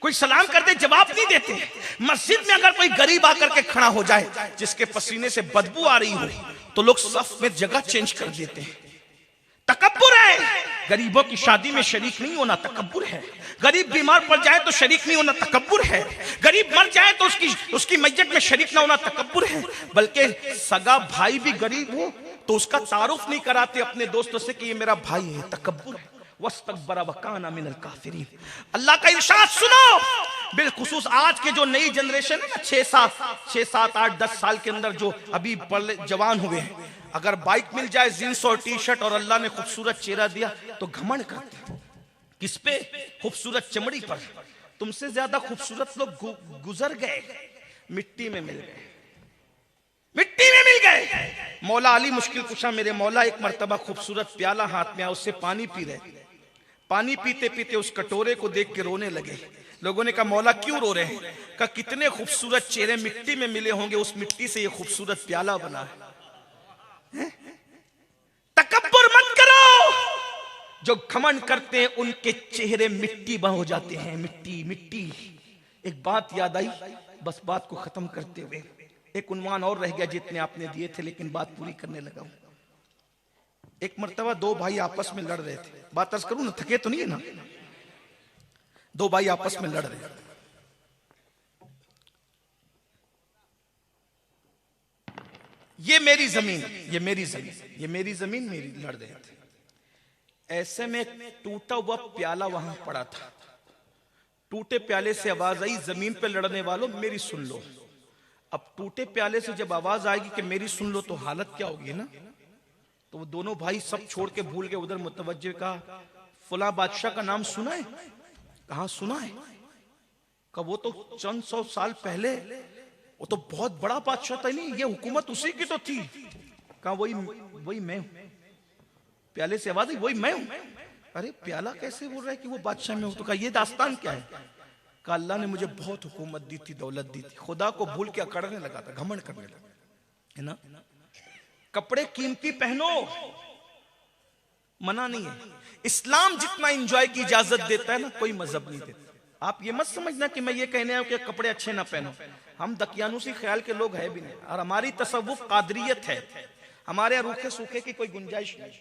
कोई सलाम करते जवाब नहीं देते। मस्जिद में अगर कोई गरीब आकर के खड़ा हो जाए जिसके पसीने से बदबू आ रही हो तो लोग सफ में जगह चेंज कर देते हैं। तकब्बुर है। गरीबों की शादी में शरीक नहीं होना तकब्बुर है। गरीब बीमार पड़ जाए तो शरीक नहीं होना तकब्बुर है। गरीब मर जाए तो उसकी मैयत में शरीक ना होना तकब्बुर है। बल्कि सगा भाई भी गरीब हो तो उसका तारुफ नहीं कराते अपने दोस्तों से कि ये मेरा भाई है, तकब्बुर है। वस्तकबरा वकाना मिनल काफिरीन। अल्लाह का इरशाद सुनो, बिलखुसूस आज के जो नई जनरेशन है ना, 6, 7, 8, 10 साल के अंदर जो अभी जवान हुए हैं, अगर बाइक मिल जाए, जींस और टी शर्ट और अल्लाह ने खूबसूरत चेहरा दिया तो घमंड करते। किस पे? खूबसूरत चमड़ी पर। तुमसे ज्यादा खूबसूरत लोग गुजर गए, मिट्टी में मिल गए, मिट्टी में मिल गए। मौला अली मुश्किल कुशा मेरे मौला एक मर्तबा खूबसूरत प्याला हाथ में आया, उससे पानी पी रहे। पानी पीते पीते उस कटोरे को देख के रोने लगे। लोगों ने कहा मौला क्यों रो रहे हैं? कहा कितने खूबसूरत चेहरे मिट्टी में मिले होंगे, उस मिट्टी से ये खूबसूरत प्याला बना है। तकब्बुर मत करो। जो घमंड करते हैं उनके चेहरे मिट्टी हो जाते हैं। मिट्टी मिट्टी। एक बात याद आई, बस बात को खत्म करते हुए, एक उन्वान और रह गया जितने आपने दिए थे, लेकिन बात पूरी करने लगा हूं। एक मर्तबा दो भाई आपस में लड़ रहे थे। बात अर्ज करूं ना, थके तो नहीं है ना? दो भाई आपस में लड़ रहे थे। ये मेरी जमीन, ये मेरी जमीन, ये मेरी जमीन, मेरी लड़ रहे थे। ऐसे में टूटा हुआ प्याला वहां पड़ा था। टूटे प्याले से आवाज आई, जमीन पे लड़ने वालों मेरी सुन लो। अब टूटे प्याले से जब आवाज आएगी कि मेरी सुन लो तो हालत क्या होगी ना। तो वो दोनों भाई सब छोड़ के भूल गए, उधर मुतवज्जे का फुला बादशाह का नाम सुना है? कहां सुना है? कहा वो तो चंद 100 साल पहले, वो तो बहुत बड़ा बादशाह था। नहीं, ये हुकूमत उसी की तो थी। कहा वही मैं हूं। प्याले से आवाज आई, वही मैं हूं। अरे प्याला कैसे बोल रहा है कि वो बादशाह में हूं? तो कहा ये दास्तान क्या है? कहा अल्लाह ने मुझे बहुत हुकूमत दी थी, दौलत दी थी, खुदा को भूल के अकड़ने लगा था, घमंड करने लगा, है ना। कपड़े कीमती पहनो, मना नहीं है। इस्लाम जितना एंजॉय की इजाजत देता है ना, कोई मजहब नहीं देता। आप ये मत समझना कि मैं ये कहने आया कि कपड़े अच्छे ना पहनो। हम दकियानुसी ख्याल के लोग है भी नहीं, और हमारी तसव्वुफ कादरियत है। हमारे रूखे सूखे की कोई गुंजाइश नहीं।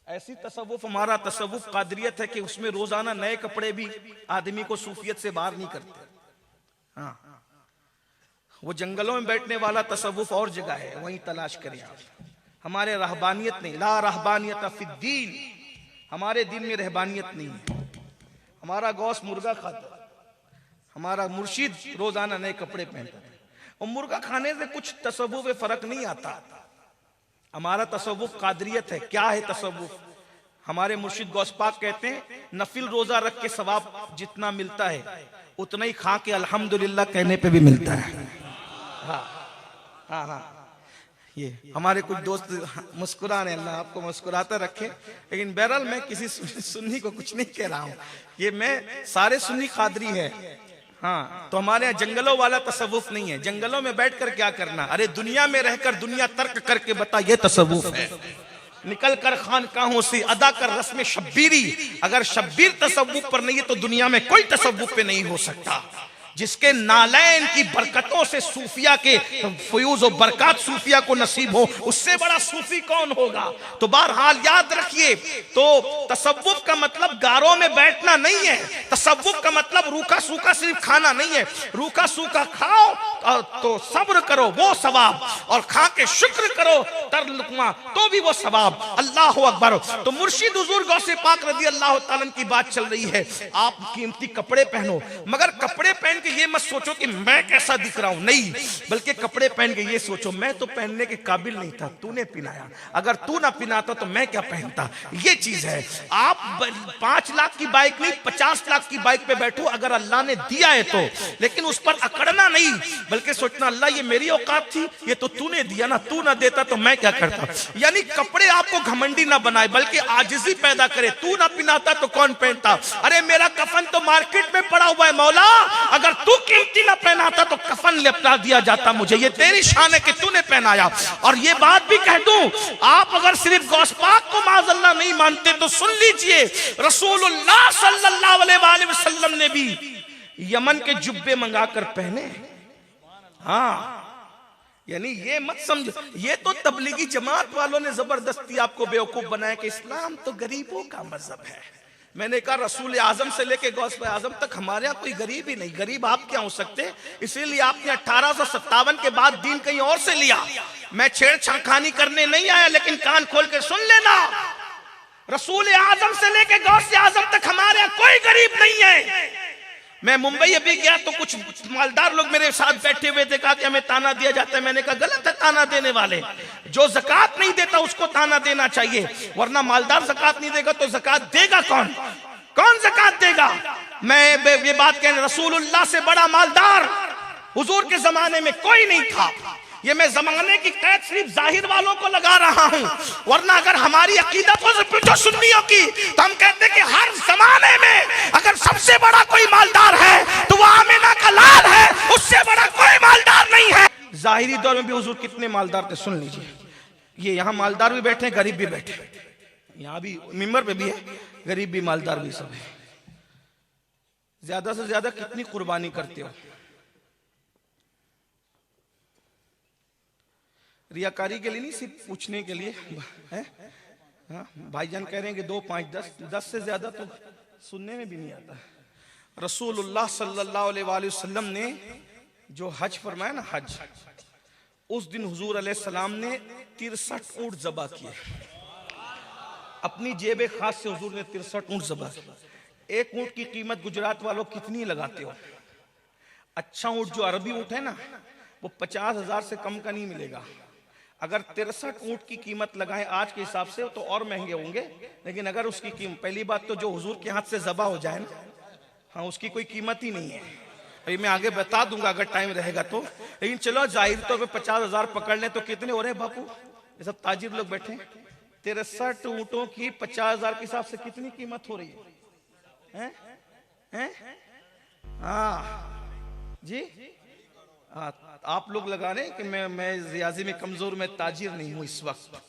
ऐसी तसव्वुफ, हमारा तसव्वुफ कादरियत है कि उसमें रोजाना नए कपड़े भी आदमी को सूफियत से बाहर नहीं करते। हाँ, वो जंगलों में बैठने वाला तसव्वुफ और जगह है, वहीं तलाश करें आप। हमारे रहबानियत नहीं, ला रहबानियत फिद्दीन, हमारे दिन में रहबानियत नहीं है। हमारा गौस मुर्गा खाता, हमारा मुर्शिद रोजाना नए कपड़े पहनता है। और मुर्गा खाने से कुछ तसव्वुफ में फर्क नहीं आता। हमारा तसव्वुफ कादरियत है। क्या है तसव्वुफ? हमारे मुर्शिद गौस पाक कहते हैं नफिल रोजा रख के सवाब जितना मिलता है उतना ही खा के अल्हम्दुलिल्लाह कहने पे भी मिलता है। हाँ हाँ हाँ, ये हमारे कुछ दोस्त मुस्कुरा रहे, अल्लाह आपको मुस्कुराता रखे। लेकिन बहरहाल मैं किसी सुन्नी को कुछ नहीं कह रहा हूँ, ये मैं सारे सुन्नी कादरी है। हाँ, तो हमारे यहाँ जंगलों वाला तसव्वुफ नहीं है। जंगलों में बैठकर क्या करना? अरे दुनिया में रहकर दुनिया तर्क करके बता, ये तसव्वुफ है। निकल कर खानकाहों से अदा कर रस्म शब्बीरी। अगर शब्बीर तसव्वुफ पर नहीं है तो दुनिया में कोई तसव्वुफ पे नहीं हो सकता। जिसके नालैन की बरकतों से सूफिया के फयूज और बरकत सूफिया को नसीब हो, उससे बड़ा सूफी कौन होगा। तो बहरहाल याद रखिए, तो तसव्वुफ का मतलब गारों में बैठना नहीं है। तसव्वुफ का मतलब रूखा सूखा सिर्फ खाना नहीं है। रूखा सूखा खाओ तो सब्र करो वो सवाब, और खा के शुक्र करो तर लुकमा तो भी वो सवाब। अल्लाह अकबर। तो मुर्शिद हुजूर गौसे पाक रज़ी अल्लाह ताला की बात चल रही है। आप कीमती कपड़े पहनो, मगर कपड़े पहन के ये मत सोचो कि मैं कैसा दिख रहा हूं, नहीं, बल्कि कपड़े पहन के ये सोचो मैं तो पहनने के काबिल नहीं था, तूने पहनाया, अगर तू ना पहनाता तो मैं क्या पहनता। ये चीज है। आप 5 लाख की बाइक नहीं 50 लाख की बाइक पे बैठो, अगर अल्लाह ने दिया है तो, लेकिन उस पर अकड़ना नहीं, बल्कि सोचना अल्लाह ये मेरी औकात थी, ये तो तूने दिया ना, तू ना देता तो मैं क्या करता। यानी कपड़े आपको घमंडी ना बनाए, बल्कि आजिज़ी पैदा करे। तू ना पहनाता तो कौन पहनता। अरे मेरा कफन तो मार्केट में पड़ा हुआ है मौला, अगर तू कीमती ना पहनाता तो कफन लिपटा दिया जाता मुझे। ये तेरी शान है कि तूने पहनाया। और ये बात भी कह दूं, आप अगर सिर्फ गौस पाक को माज़अल्लाह नहीं मानते तो सुन लीजिए, रसूलुल्लाह सल्लल्लाहु अलैहि वसल्लम ने भी यमन के जुब्बे मंगाकर पहने। हाँ, यानी ये मत समझ, ये तो तबलीगी जमात वालों ने जबरदस्ती आपको बेवकूफ बनाया कि इस्लाम तो गरीबों का मजहब है। मैंने कहा रसूल आजम से लेके गौस आजम तक हमारे यहाँ कोई गरीब ही नहीं। गरीब आप क्या हो सकते, इसीलिए आपने 1857 के बाद दीन कहीं और से लिया। मैं छेड़छाड़ करने नहीं आया, लेकिन कान खोल के सुन लेना, रसूल आजम से लेके गौस आजम तक हमारे यहाँ कोई गरीब नहीं है। मैं मुंबई अभी गया तो कुछ मालदार लोग मेरे साथ बैठे हुए थे, कहा कि हमें ताना दिया जाता है। मैंने कहा गलत है ताना देने वाले, जो ज़कात नहीं देता उसको ताना देना चाहिए, वरना मालदार ज़कात नहीं देगा तो ज़कात देगा कौन, कौन ज़कात देगा। मैं ये बात कहने, रसूलुल्लाह से बड़ा मालदार हुजूर के जमाने में कोई नहीं था। ये मैं जमाने की कैद सिर्फ जाहिर वालों को लगा रहा हूं, वरना अगर हमारी अकीदत से पूछो सुन्नियों की तो हम कहते हैं कि हर जमाने में अगर सबसे बड़ा कोई मालदार है तो वो आमिना का लाल है, उससे बड़ा कोई मालदार नहीं है। जाहिरी दौर में भी हुजूर कितने मालदार थे सुन लीजिए। ये यहाँ मालदार भी बैठे, गरीब भी बैठे, यहाँ भी मिंबर पे भी है, गरीब भी मालदार भी सब है। ज्यादा से ज्यादा कितनी कुर्बानी करते हो। रियाकारी के लिए नहीं, सिर्फ पूछने के लिए है। हाँ, भाईजान कह रहे हैं कि 2, 5, 10 से ज्यादा तो सुनने में भी नहीं आता। रसूलुल्लाह सल्लल्लाहु अलैहि वसल्लम ने जो हज फरमाया ना, हज, उस दिन हुजूर अलैहिस्सलाम ने 63 ऊंट ज़बा किए। अपनी जेब खास से हुजूर ने 63 ऊंट ज़बा किए। एक ऊंट की कीमत गुजरात वालों कितनी लगाते हो। अच्छा ऊंट जो अरबी ऊंट है ना, वो 50,000 से कम का नहीं मिलेगा। अगर 63 ऊंट की कीमत लगाएं आज के हिसाब से तो और महंगे होंगे, लेकिन अगर उसकी कीमत, पहली बात तो जो हुजूर के हाथ से ज़बा हो जाए ना, हाँ, उसकी कोई कीमत ही नहीं है। अभी मैं आगे बता दूंगा अगर टाइम रहेगा तो, लेकिन चलो जाहिर तौर पे 50,000 पकड़ लें तो कितने हो रहे हैं बापू, ये सब ताजिर लोग बैठे। 63 ऊंटों की 50,000 के हिसाब से कितनी कीमत हो रही है, हैं? हाँ जी, हाँ, आप लोग लगा रहे हैं कि मैं रियाजी में कमजोर, मैं ताजिर नहीं हूं इस वक्त।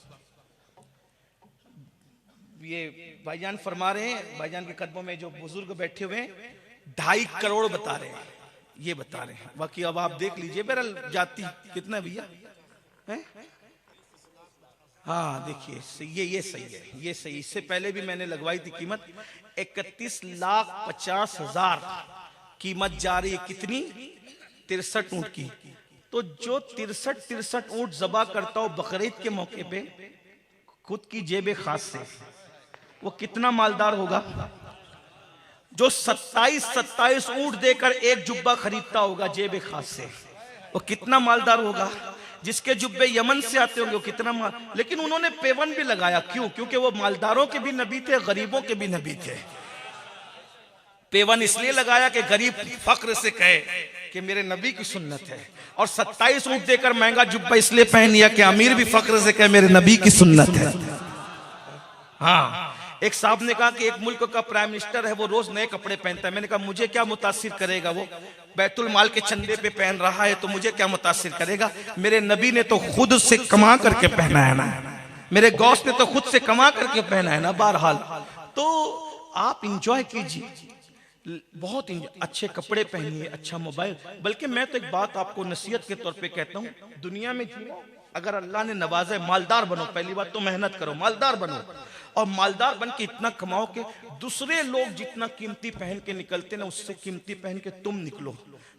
ये भाईजान फरमा रहे हैं, भाईजान के कदमों में जो बुजुर्ग बैठे हुए हैं 2.5 करोड़ बता रहे हैं, ये बता रहे हैं। बाकी अब आप देख लीजिए बहरहाल जाती कितना भैया है। हाँ देखिए ये सही है, ये सही। इससे पहले भी मैंने लगवाई थी कीमत 31,50,000 कीमत जा रही है। कितनी? 63 ऊंट की। तो जो 63 ऊंट ज़बा करता हो बकरीद के मौके पे खुद की जेब खास से, वो कितना मालदार होगा। जो 27 ऊंट देकर एक जुब्बा खरीदता होगा जेब खास से, वो कितना मालदार होगा। जिसके जुब्बे यमन से आते होंगे वो कितना लेकिन उन्होंने पेवन भी लगाया, क्यों? क्योंकि वो मालदारों के भी नबी थे, गरीबों के भी नबी थे। पेवन इसलिए लगाया कि गरीब फक्र से कहे कि मेरे नबी की सुन्नत है, और 27 ऊंट देकर महंगा जुब्बा इसलिए पहन लिया कि अमीर भी फक्र से कहे मेरे नबी की सुन्नत है। हाँ, एक साहब ने कहा कि एक मुल्क का प्राइम मिनिस्टर है, वो रोज नए कपड़े पहनता है। मैंने कहा मुझे क्या मुतासिर करेगा, वो बैतुल माल के चंदे पे पहन रहा है तो मुझे क्या मुतासिर करेगा। मेरे नबी ने तो खुद से कमा करके पहना है ना, मेरे गौस ने तो खुद से कमा करके पहना है ना। बहरहाल तो आप इंजॉय कीजिए, बहुत ही अच्छे कपड़े पहनिए, अच्छा मोबाइल। बल्कि मैं तो एक बात आपको नसीहत के तौर पे कहता हूँ, दुनिया में जियो, अगर अल्लाह ने नवाजा, मालदार बनो। पहली बात तो मेहनत करो, मालदार बनो, और मालदार बन के इतना कमाओ कि दूसरे लोग जितना कीमती पहन के निकलते ना, उससे कीमती पहन के तुम निकलो,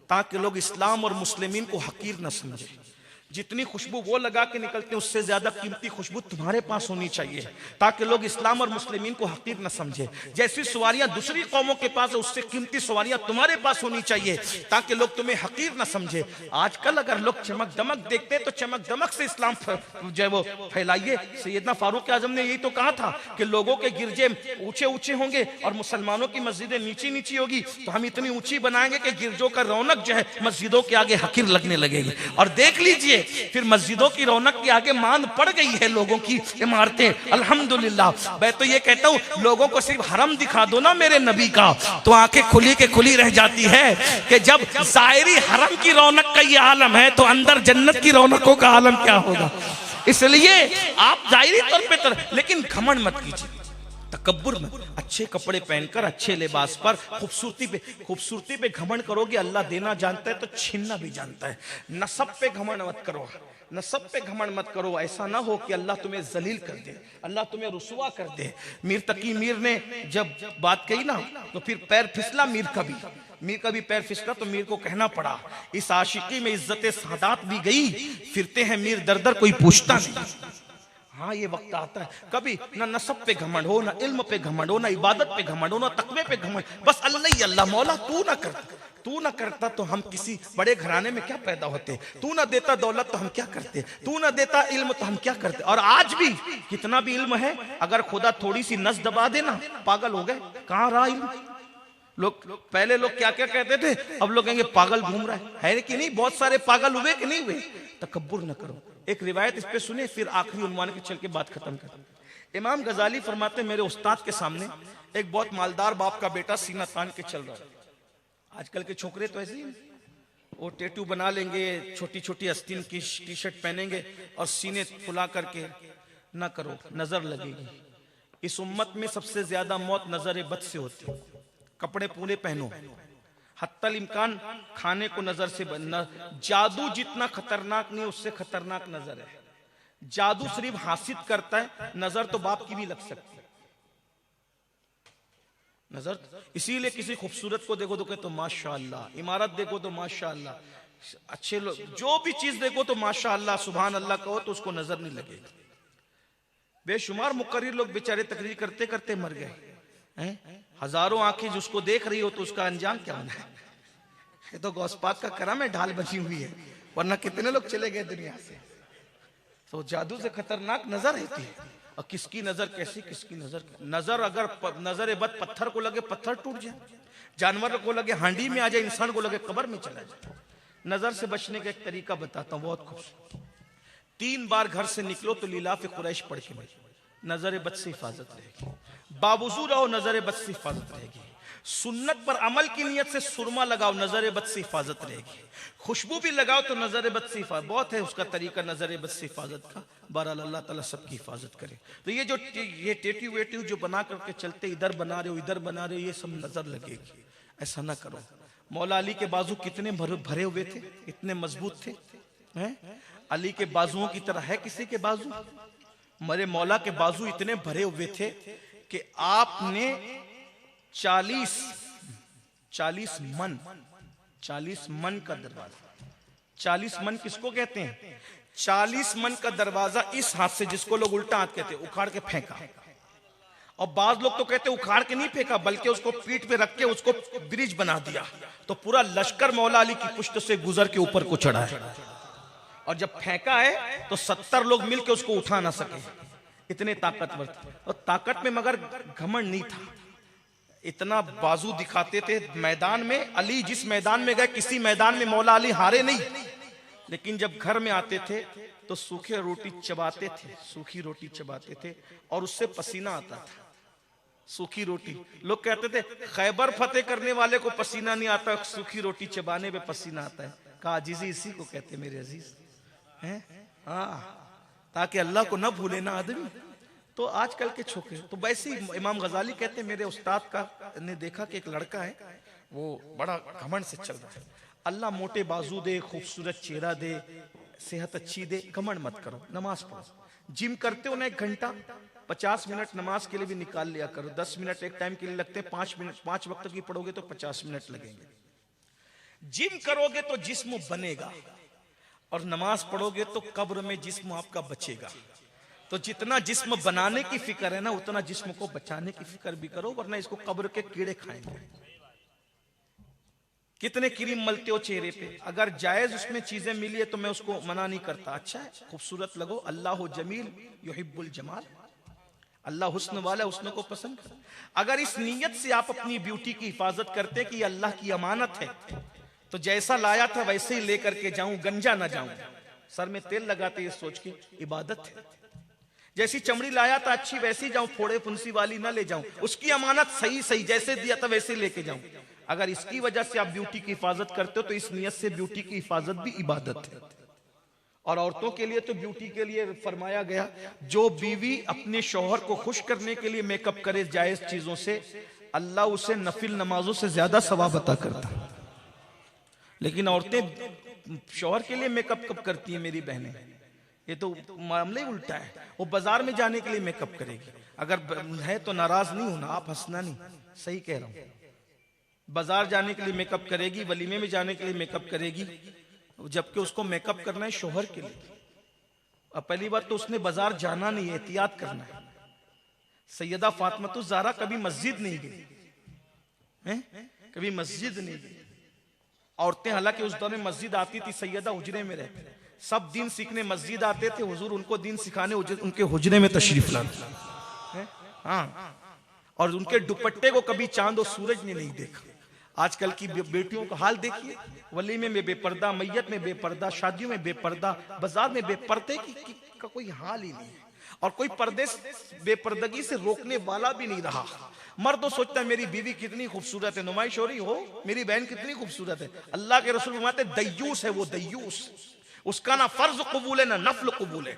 ताकि लोग इस्लाम और मुस्लिमीन को हकीर न समझे। जितनी खुशबू वो लगा के निकलते हैं, उससे ज्यादा कीमती खुशबू तुम्हारे पास होनी चाहिए, ताकि लोग इस्लाम और मुस्लिमीन को हकीर न समझे। जैसी सवारियां दूसरी कौमों के पास है, उससे कीमती सवारियां तुम्हारे पास होनी चाहिए, ताकि लोग तुम्हें हकीर न समझे। आजकल अगर लोग चमक दमक देखते हैं तो चमक दमक से इस्लाम जो है वो फैलाइए। सैयदना फारूक आजम ने यही तो कहा था कि लोगों के गिरजे ऊंचे ऊंचे होंगे और मुसलमानों की मस्जिदें नीची नीची होगी, तो हम इतनी ऊंची बनाएंगे कि गिरजों का रौनक जो है मस्जिदों के आगे हकीर लगने लगेगी। और देख लीजिए, फिर मस्जिदों की रौनक के आगे मान पड़ गई है लोगों की इमारतें। अल्हम्दुलिल्लाह। मैं तो ये कहता हूँ, लोगों को सिर्फ हरम दिखा दो ना मेरे नबी का, तो आंखें खुली के खुली रह जाती है कि जब जायरी हरम की रौनक का ये आलम है, तो अंदर जन्नत की रौनकों का आलम क्या होगा। इसलिए आप जायरी तौर पे लेकिन घमंड मत कीजिए, तकब्बुर में। अच्छे कपड़े पहनकर, अच्छे लिबास पर, खूबसूरती पे घमंड करोगे, अल्लाह देना जानता है तो छीनना भी जानता है। नसब पे घमंड मत करो, नसब पे घमंड मत करो। ऐसा ना हो कि अल्लाह तुम्हें जलील कर दे, अल्लाह तुम्हें रुसवा कर दे। मीर तकी मीर ने जब बात कही ना, तो फिर पैर फिसला मीर का भी पैर फिसला, तो मीर को कहना पड़ा, इस आशिकी में इज्जत सादात भी गई, फिरते हैं मीर दर दर, कोई पूछता नहीं। हाँ, ये वक्त आता है, कभी ना नसब पे घमंड हो, ना इल्म पे घमंड हो, ना इबादत पे घमंड हो, ना तकवे पे घमंड। बस अल्लाह ही अल्लाह। मौला तू ना करता तो हम किसी बड़े घराने में क्या पैदा होते, तू ना देता दौलत तो हम क्या करते, तू ना देता इल्म तो हम क्या करते। और आज भी कितना भी इल्म है, अगर खुदा थोड़ी सी नस दबा देना, पागल हो गए, कहाँ रहा इल्म। पहले लोग क्या क्या कहते थे, अब लोग कहेंगे पागल घूम रहा है कि नहीं। बहुत सारे पागल हुए कि नहीं हुए। तकब्बुर न करो। एक रिवायत इस पे सुने, फिर आखिरी उन्वान के चल के बात खत्म कर। इमाम गजाली फरमाते, मेरे उस्ताद के सामने एक बहुत मालदार बाप का बेटा सीना तान के चल रहा है। आजकल के छोकरे तो ऐसे ही, वो टैटू बना लेंगे, छोटी छोटी आस्तीन की टी शर्ट पहनेंगे और सीने फुला करके। ना करो, नजर लगेगी। इस उम्मत में सबसे ज्यादा मौत नजर बद से होती है। कपड़े पूरे पहनो, हत्तल इम्कान खाने को नजर से बनना। जादू जितना खतरनाक नहीं, उससे खतरनाक नजर है। जादू सिर्फ हासिल करता है, नजर तो बाप की भी लग सकती है। नजर, इसीलिए किसी खूबसूरत को देखो तो कहते तो माशाअल्लाह, इमारत देखो तो माशाअल्लाह, अच्छे लोग, जो भी चीज देखो तो माशाअल्लाह, सुभान अल्लाह कहो तो उसको नजर नहीं लगेगी। बेशुमार मुकर्रिर लोग बेचारे तकरीर करते करते मर गए। हजारों आंखें जिसको देख रही हो तो उसका अंजाम क्या होना है। ये तो गौस पाक का करम है, ढाल बची हुई है, वरना कितने लोग चले गए दुनिया से। तो जादू से खतरनाक नजर रहती है। और किसकी नजर कैसी, किसकी नजर अगर नजर बद पत्थर को लगे पत्थर टूट जाए, जानवर को लगे हांडी में आ जाए, इंसान को लगे कब्र में चला जाए। नजर से बचने का एक तरीका बताता हूँ, बहुत खूब। 3 बार घर से निकलो तो लीलाफ कुरैश पढ़ के नजर बद से हिफाजत रहेगी। बावजूद रहो, नजर बद से हिफाजत रहेगी। सुन्नत पर अमल की नियत से सुरमा लगाओ, नजर बद से हिफाजत रहेगी। खुशबू भी लगाओ तो नजर बद से हिफाजत, बहुत है उसका तरीका नजर बद से हिफाजत का। बहरहाल अल्लाह ताला सबकी हिफाजत करे। तो ये टेटू वेटू जो बना करके चलते, इधर बना रहे हो इधर बना रहे हो, ये सब नजर लगेगी। ऐसा ना करो। मौला अली के बाजू कितने भरे हुए थे, इतने मजबूत थे। अली के बाजुओं की तरह है किसी के बाजू? मेरे मौला के बाजू इतने भरे हुए थे कि आपने 40 मन का दरवाजा। 40 मन किसको कहते हैं? 40 मन का दरवाजा इस हाथ से, जिसको लोग उल्टा हाथ कहते, उखाड़ के फेंका। और बाज लोग तो कहते उखाड़ के नहीं फेंका, बल्कि उसको पीठ पे रख के उसको ब्रिज बना दिया। तो पूरा लश्कर मौला अली की पुश्त से गुजर के ऊपर को चढ़ा है। और जब फेंका है तो 70 लोग मिलकर उसको उठा ना सके, इतने ताकतवर थे। और ताकत में मगर घमंड नहीं था। इतना बाजू दिखाते थे मैदान में। अली जिस मैदान में गए, किसी मैदान में मौला अली हारे नहीं। लेकिन जब घर में आते थे तो सूखी रोटी चबाते थे, और उससे पसीना आता था। सूखी रोटी, लोग कहते थे खैबर फतेह करने वाले को पसीना नहीं आता, सूखी रोटी चबाने पे पसीना आता है। कहा अजीजी इसी को कहते मेरे अजीज हैं। हाँ, ताकि अल्लाह को न भूले ना आदमी। तो आजकल के छोकरे तो वैसे ही इमाम गजाली कहते हैं, मेरे उस्ताद का ने देखा कि एक लड़का है, वो बड़ा घमंड से चल रहा है। अल्लाह मोटे बाजू दे, खूबसूरत चेहरा दे, सेहत अच्छी दे, घमंड मत करो, नमाज पढ़ो। जिम करते हो ना 1 घंटा, 50 मिनट नमाज के लिए भी निकाल लिया करो। 10 मिनट एक टाइम के लिए लगते हैं, 5 मिनट 5 वक्त की पढ़ोगे तो 50 मिनट लगेंगे। जिम करोगे तो जिस्म बनेगा, और नमाज पढ़ोगे तो कब्र में जिस्म आपका बचेगा। तो जितना जिस्म बनाने की फिक्र है ना, उतना जिस्म को बचाने की फिक्र भी करो, वरना इसको कब्र के कीड़े खाएंगे। कितने क्रीम मलते हो चेहरे पे, अगर जायज उसमें चीजें मिली है तो मैं उसको मना नहीं करता। अच्छा है, खूबसूरत लगो, अल्लाह जमील युहिब्बुल जमाल, अल्लाह हुस्न वाला हुस्न को पसंद कर। अगर इस नीयत से आप अपनी ब्यूटी की हिफाजत करते कि अल्लाह की अमानत है, तो जैसा लाया था वैसे ही लेकर के जाऊं, गंजा ना जाऊं। सर में तेल लगाते ये सोच के इबादत है। जैसी चमड़ी लाया था अच्छी वैसी जाऊं, फोड़े फुंसी वाली ना ले जाऊं। उसकी अमानत सही सही जैसे दिया था वैसे लेके जाऊं। अगर इसकी वजह से आप ब्यूटी की हिफाजत करते हो तो इस नियत से ब्यूटी की हिफाजत भी इबादत है। और औरतों के लिए तो ब्यूटी के लिए फरमाया गया, जो बीवी अपने शौहर को खुश करने के लिए मेकअप करे जायज चीजों से, अल्लाह उसे नफिल नमाजों से ज्यादा सवाब अता करता है। लेकिन औरतें शौहर के लिए मेकअप कब करती हैं मेरी बहनें? ये तो मामला ही उल्टा है। वो बाजार में जाने के लिए मेकअप करेगी, अगर है तो नाराज नहीं होना, आप हंसना नहीं, सही कह रहा हूं। बाजार जाने के लिए मेकअप करेगी, वलीमे में जाने के लिए मेकअप करेगी, जबकि उसको मेकअप करना है शौहर के लिए। अब पहली बात तो उसने बाजार जाना नहीं है, एहतियात करना है। सैयदा फातिमा ज़हरा कभी मस्जिद नहीं गई है, कभी मस्जिद नहीं गई। औरतें हालांकि उस दौर में मस्जिद आती थी, सैयदा हुजरे में रहती, सब दिन सीखने मस्जिद आते थे, हुजूर उनको दिन सिखाने उनके हुजरे में तशरीफ लाते। हाँ, और उनके दुपट्टे को कभी चांद और सूरज ने नहीं देखा। आजकल की बेटियों का हाल देखिए, वलीमे में बेपर्दा, मैयत में बेपर्दा, शादियों में बेपर्दा, बाजार में बेपर्दे का कोई हाल ही नहीं है। और कोई पर्दे बेपर्दगी से रोकने वाला भी नहीं रहा। मर्द तो सोचता है मेरी बीवी कितनी खूबसूरत है, नुमाइश हो रही हो, मेरी बहन कितनी खूबसूरत है। अल्लाह के रसूल फरमाते दय्यूस है वो, दय्यूस, उसका ना फर्ज कबूल है ना नफल कबूल है,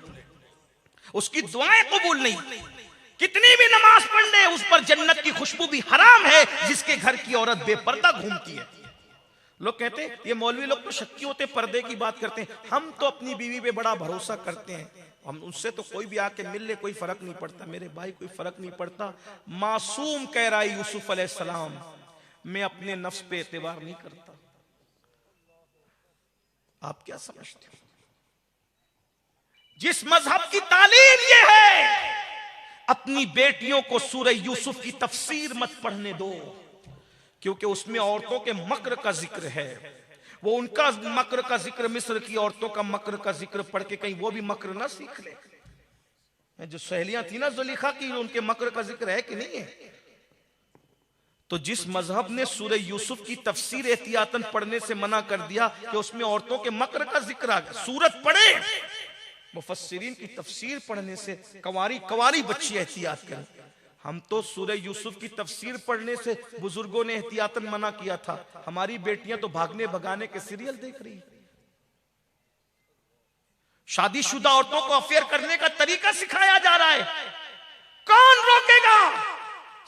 उसकी दुआएं कबूल नहीं। कितनी भी नमाज पढ़ ले, उस पर जन्नत की खुशबू भी हराम है जिसके घर की औरत बेपर्दा घूमती है। लोग कहते हैं ये मौलवी लोग तो शक्की होते, पर्दे की बात करते हैं। हम तो अपनी बीवी पे बड़ा भरोसा करते हैं, हम उससे तो कोई भी आके मिल ले कोई फर्क नहीं पड़ता। मेरे भाई कोई फर्क नहीं पड़ता। मासूम कह रहा है यूसुफ अलैहिस्सलाम, मैं अपने नफ्स पे एतबार नहीं करता। आप क्या समझते हो? जिस मजहब की तालीम ये है, अपनी बेटियों को सूरह यूसुफ की तफसीर मत पढ़ने दो, क्योंकि उसमें औरतों के मक्र का जिक्र है। वो उनका मक्र का जिक्र, मिस्र की औरतों का मक्र का जिक्र पढ़ के कहीं वो भी मक्र ना सीख ले। जो सहेलियां थी ना जुलेखा की, उनके मक्र का जिक्र है कि नहीं है? तो जिस मजहब ने सूरह यूसुफ की तफसीर एहतियातन पढ़ने से मना कर दिया कि उसमें औरतों के मक्र का जिक्र आ गया, सूरत पढ़े, मुफस्सिरीन की तफसीर पढ़ने से कवारी बच्ची एहतियात करें। हम तो सूरह यूसुफ की तफसीर पढ़ने से बुजुर्गों ने एहतियातन मना किया था। हमारी बेटियां तो भागने भगाने के सीरियल देख रही। शादीशुदा औरतों को अफेयर करने का तरीका सिखाया जा रहा है। कौन रोकेगा?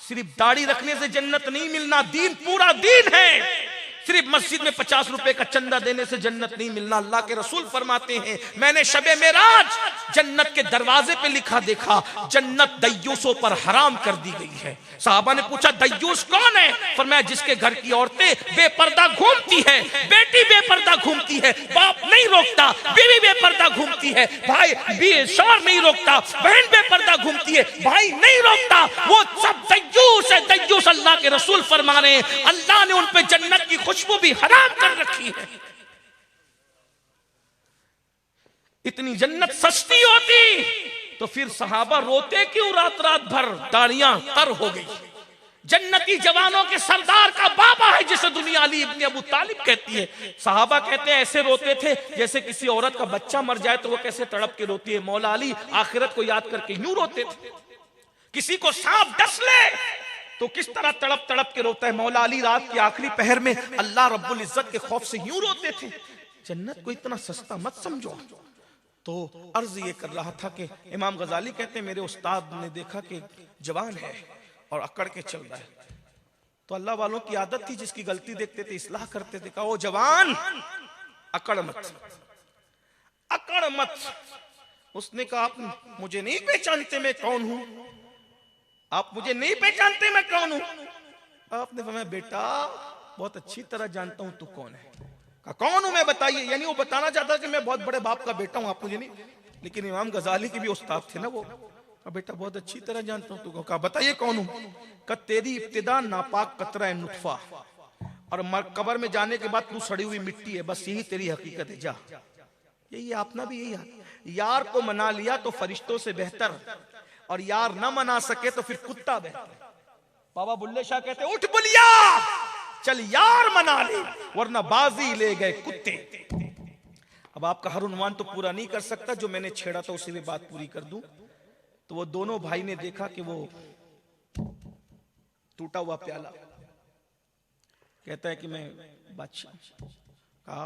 सिर्फ दाढ़ी रखने से जन्नत नहीं मिलना, दीन पूरा दीन है। सिर्फ मस्जिद में 50 रुपए का चंदा देने से जन्नत नहीं मिलना। अल्लाह के रसूल फरमाते हैं, मैंने शबे मेराज जन्नत के दरवाजे पे लिखा देखा, जन्नत दय्यूसों पर हराम कर दी गई है। साहबा ने पूछा दय्यूस कौन है? फरमाया जिसके घर की औरतें बेपर्दा घूमती है, बेटी बेपर्दा घूमती है, बाप नहीं रोकता, बीवी बेपर्दा घूमती है, भाई शौहर नहीं रोकता, बहन बेपर्दा घूमती है, भाई नहीं रोकता, वो सब दय्यूस है। दय्यूस अल्लाह के रसूल फरमा रहे हैं, अल्लाह ने उन पे जन्नत की खुशबू भी हराम कर रखी है। इतनी जन्नत सस्ती होती तो फिर सहाबा रोते क्यों रात रात भर, दाढ़ियां तर हो गई। जन्नती जवानों के सरदार का बाबा है जिसे दुनिया अली इब्न अबू तालिब कहती है। सहाबा कहते हैं ऐसे रोते थे जैसे किसी औरत का बच्चा मर जाए तो वो कैसे तड़प के रोती है। मौला अली आखिरत को याद करके यूं रोते थे। किसी को सांप डस ले तो किस तरह तड़प तड़प के रोता है। मौला अली रात के आखिरी पहर में अल्लाह रब्बुल इज्जत के खौफ से यूं रोते थे। जन्नत को इतना सस्ता मत समझो। तो अर्ज ये कर रहा था कि इमाम गजाली कहते हैं मेरे उस्ताद ने देखा कि जवान है और अकड़ के चल रहा है, तो अल्लाह वालों की आदत थी जिसकी गलती देखते थे इस्लाह करते थे, कहा ओ जवान अकड़ मत, अकड़ मत। उसने कहा आप मुझे नहीं पहचानते मैं कौन हूं, आप मुझे नहीं पहचानते मैं कौन हूं। आपने फरमाया बेटा बहुत अच्छी तरह जानता हूं तू कौन है। कहा कौन हूं मैं, बताइए। यानी वो बताना चाहता कि मैं बहुत बड़े बाप का बेटा हूं, आप मुझे नहीं, लेकिन इमाम गजाली के भी उस्ताद थे ना वो। कहा बेटा बहुत अच्छी तरह जानता हूं तू। कहा बताइए कौन हूं। कहा तेरी इब्तिदा नापाक कतरा नुतफा और कब्र में जाने के बाद तू सड़ी हुई मिट्टी है, बस यही तेरी हकीकत है, जा। यही अपना भी यही है, यार को मना लिया तो फरिश्तों से बेहतर, और यार ना मना सके तो फिर कुत्ता बेहतर। बाबा बुल्ले शाह कहते उठ बुलिया चल यार मना ले, वरना बाजी ले गए कुत्ते। अब आपका हर उन्वान तो पूरा नहीं कर सकता, जो मैंने छेड़ा था उसी में बात पूरी कर दूं। तो वो दोनों भाई ने देखा कि वो टूटा हुआ प्याला, कहता है कि मैं बादशाह। कहा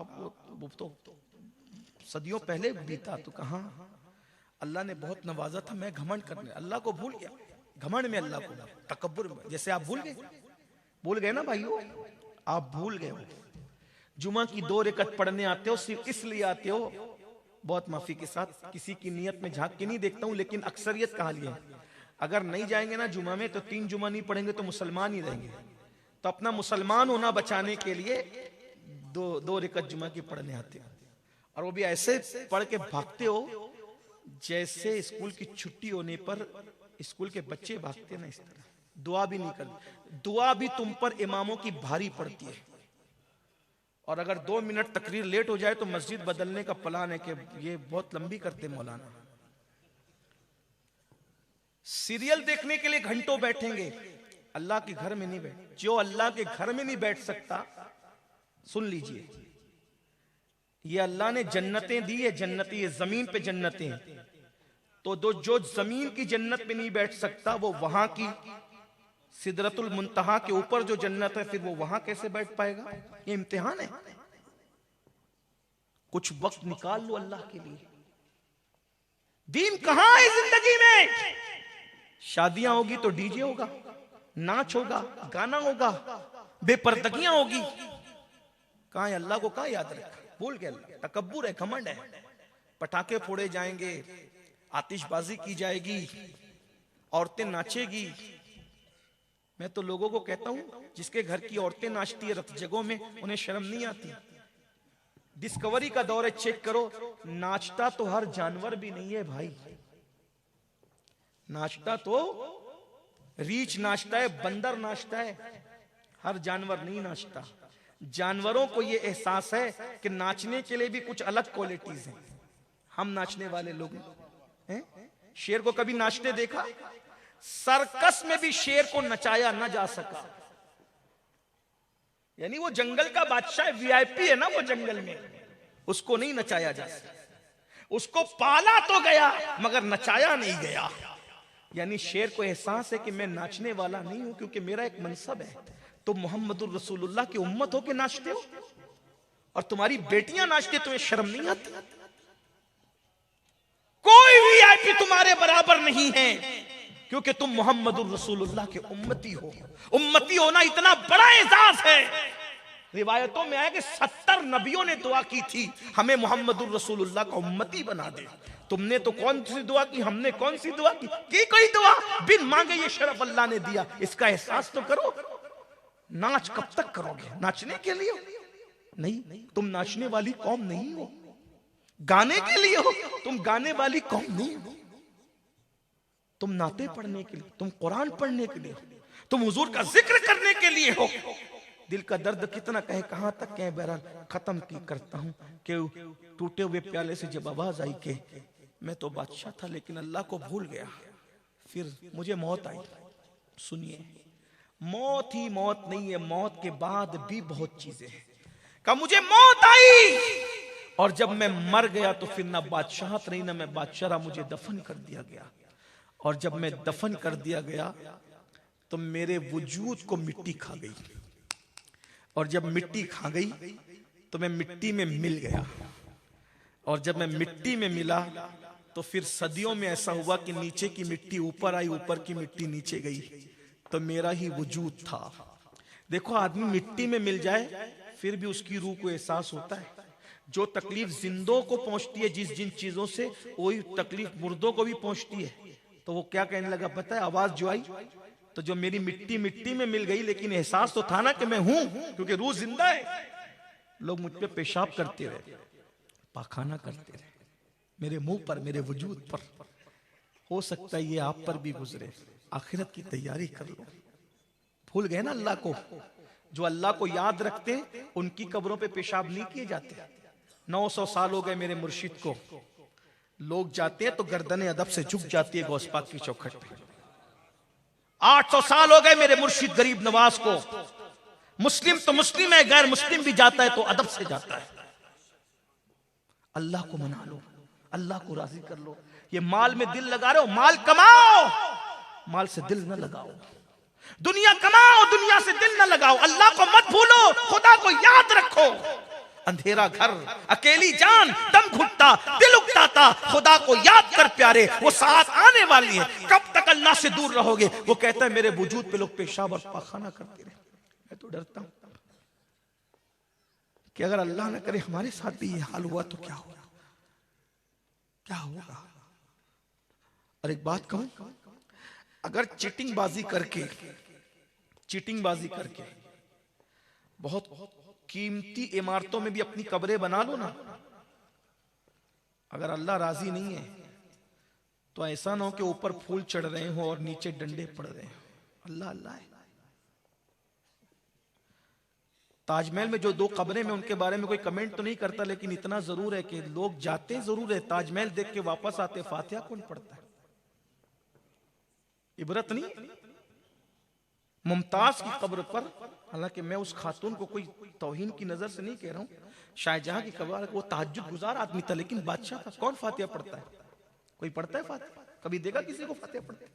वो तो सदियों पहले बीता। तो कहा अल्लाह ने बहुत नवाजा था, मैं घमंड करने अल्लाह को भूल गया, घमंड में अल्लाह को, तकब्बुर में, जैसे आप भूल गए ना भाइयों, आप भूल गए हो। जुमा की 2 रकअत पढ़ने आते हो सिर्फ इसलिए आते हो, बहुत माफी के साथ किसी की नियत में झांक के नहीं देखता हूं, लेकिन अक्सरियत कहा लिया है, अगर नहीं जाएंगे ना जुमा में तो 3 जुमा नहीं पढ़ेंगे तो मुसलमान ही रहेंगे। तो अपना मुसलमान होना बचाने के लिए 2 रकअत जुमा की पढ़ने आते हो, और वो भी ऐसे पढ़ के भागते हो जैसे स्कूल की छुट्टी होने पर स्कूल के बच्चे भागते ना, इस तरह। दुआ भी नहीं करते, दुआ भी तुम पर इमामों की भारी पड़ती है, और अगर 2 मिनट तकरीर लेट हो जाए तो मस्जिद बदलने का प्लान है कि ये बहुत लंबी करते मौलाना। सीरियल देखने के लिए घंटों बैठेंगे, अल्लाह के घर में नहीं बैठ। जो अल्लाह के घर में नहीं बैठ सकता, सुन लीजिए, ये अल्लाह ने जन्नतें दी है, जन्नती है, जमीन पे जन्नतें हैं, तो जो जमीन की जन्नत में नहीं बैठ सकता वो वहां की सिदरतुल मुंतहा के ऊपर जो जन्नत है, फिर वो वहां कैसे बैठ पाएगा? ये इम्तिहान है। कुछ वक्त निकाल लो अल्लाह के लिए। दीन कहां है जिंदगी में? शादियां होगी तो डीजे होगा, नाच होगा, गाना होगा, बेपर्दगियां होगी। कहां है अल्लाह को? कहां याद रखा? भूल गए अल्लाह। तकब्बुर है, घमंड है। पटाखे फोड़े जाएंगे, आतिशबाजी की जाएगी, औरतें नाचेगी। मैं तो लोगों को कहता हूं जिसके घर की औरतें नाचती है रत जगहों में, उन्हें शर्म नहीं आती? डिस्कवरी का दौर है, चेक करो, नाचता तो हर जानवर भी नहीं है भाई। नाचता तो रीछ नाचता है, बंदर नाचता है, हर जानवर नहीं नाचता। जानवरों को यह एहसास है कि नाचने के लिए भी कुछ अलग क्वालिटीज हैं। हम नाचने वाले लोग हैं। शेर को कभी नाचते देखा? सर्कस में भी शेर को नचाया न जा सका। यानी वो जंगल का बादशाह वीआईपी है ना, वो जंगल में, उसको नहीं नचाया जा सका। उसको पाला तो गया मगर नचाया नहीं गया। यानी शेर को एहसास है कि मैं नाचने वाला नहीं हूं, क्योंकि मेरा एक मनसब है। तो मोहम्मदुर रसूलुल्लाह की उम्मत हो के नाचते हो, और तुम्हारी बेटियां नाचती, तुम्हें शर्म नहीं आती? कोई वीआईपी तुम्हारे बराबर नहीं है, क्योंकि तुम मोहम्मदुर रसूलुल्लाह के उम्मती हो। उम्मती होना इतना बड़ा एजाज है। रिवायतों में आया कि 70 नबियों ने दुआ की थी, हमें मोहम्मदुर रसूलुल्लाह का उम्मती बना दे। तुमने तो कौन सी दुआ की, हमने कौन सी दुआ की कोई दुआ बिन मांगे ये शरफ अल्लाह ने दिया। इसका एहसास तो करो। नाच कब तक करोगे? नाचने के लिए नहीं, तुम नाचने वाली कौम नहीं हो। गाने के लिए हो, तुम गाने वाली कौम नहीं हो। तुम नाते पढ़ने के लिए, तुम कुरान पढ़ने के लिए हो, तुम हुजूर का जिक्र करने के लिए हो। दिल का दर्द कितना कहे, कहां तक कहे, बहरहाल खत्म की करता हूं कि टूटे हुए प्याले से जब आवाज आई कि मैं तो बादशाह था लेकिन अल्लाह को भूल गया, फिर मुझे मौत आई। सुनिए, मौत ही मौत नहीं है, मौत के बाद भी बहुत चीजें हैं। कहा मुझे मौत आई, और जब मैं मर गया तो फिर ना बादशाहत रही ना मैं बादशाह रहा, मुझे दफन कर दिया गया। और जब मैं दफन कर दिया गया तो मेरे वजूद को मिट्टी खा गई, और जब मिट्टी खा गई तो मैं मिट्टी में मिल गया। और जब मैं मिट्टी में मिला तो फिर सदियों में ऐसा हुआ कि नीचे की मिट्टी ऊपर आई, ऊपर की मिट्टी नीचे गई, तो मेरा ही वजूद था। देखो, आदमी मिट्टी में मिल जाए फिर भी उसकी रूह को एहसास होता है। जो तकलीफ जिंदों को पहुंचती है जिस जिन चीजों से, वही तकलीफ मुर्दों को भी पहुंचती है। तो वो क्या कहने लगा पता है? आवाज जो आई, तो जो मेरी मिट्टी मिट्टी में मिल गई, लेकिन एहसास तो था ना कि मैं हूं, क्योंकि रूह जिंदा है। लोग मुझ पे पेशाब करते रहे, पाखाना करते रहे, मेरे मुंह पर, मेरे वजूद पर। हो सकता है ये आप पर भी गुजरे। आखिरत की तैयारी कर लो। भूल गए ना अल्लाह को? जो अल्लाह को याद रखते उनकी कब्रों पे पेशाब नहीं किए जाते। 900 साल हो गए मेरे मुर्शिद को, लोग जाते हैं तो गर्दने अदब से झुक जाती है गौस पाक की चौखट पे। 800 साल हो गए मेरे मुर्शिद गरीब नवाज को, मुस्लिम तो मुस्लिम है, गैर मुस्लिम भी जाता है तो अदब से जाता है। अल्लाह को मना लो, अल्लाह को राजी कर लो। ये माल में दिल लगा रहे हो, माल कमाओ, माल से दिल न लगाओ। दुनिया कमाओ, दुनिया से दिल न लगाओ। अल्लाह को मत भूलो, खुदा को याद रखो। अंधेरा घर, अकेली जान, दम घुटता, दिल उकताता, खुदा को याद कर प्यारे, वो साथ आने वाली है। कब तक अल्लाह से दूर रहोगे? वो कहता है मेरे वजूद पे लोग पेशाब और पाखाना करते रहे। मैं तो डरता हूं कि अगर अल्लाह न करे हमारे साथ भी ये हाल हुआ तो क्या होगा, क्या होगा। और एक बात कहूं, अगर चीटिंगबाजी करके बहुत कीमती इमारतों में भी अपनी कब्रें बना लो ना, अगर अल्लाह राजी नहीं है तो ऐसा ना हो कि ऊपर फूल चढ़ रहे हो और नीचे डंडे पड़ रहे हो। अल्लाह अल्लाह है। ताजमहल में जो 2 कब्रें में, उनके बारे में कोई कमेंट तो नहीं करता, लेकिन इतना जरूर है कि लोग जाते जरूर है, ताजमहल देख के वापस आते, फातिहा कौन पढ़ता है? इबरत नहीं। मुमताज की कब्र पर, हालांकि मैं उस खातून को कोई तौहीन की नजर से नहीं कह रहा हूं, शाहजहां की कब्र, वो तहज्जुद गुजार आदमी था, लेकिन बादशाह था। कौन फातिहा पढ़ता है? कोई पढ़ता है फातिहा? कभी देखा किसी को फातिहा पढ़ते?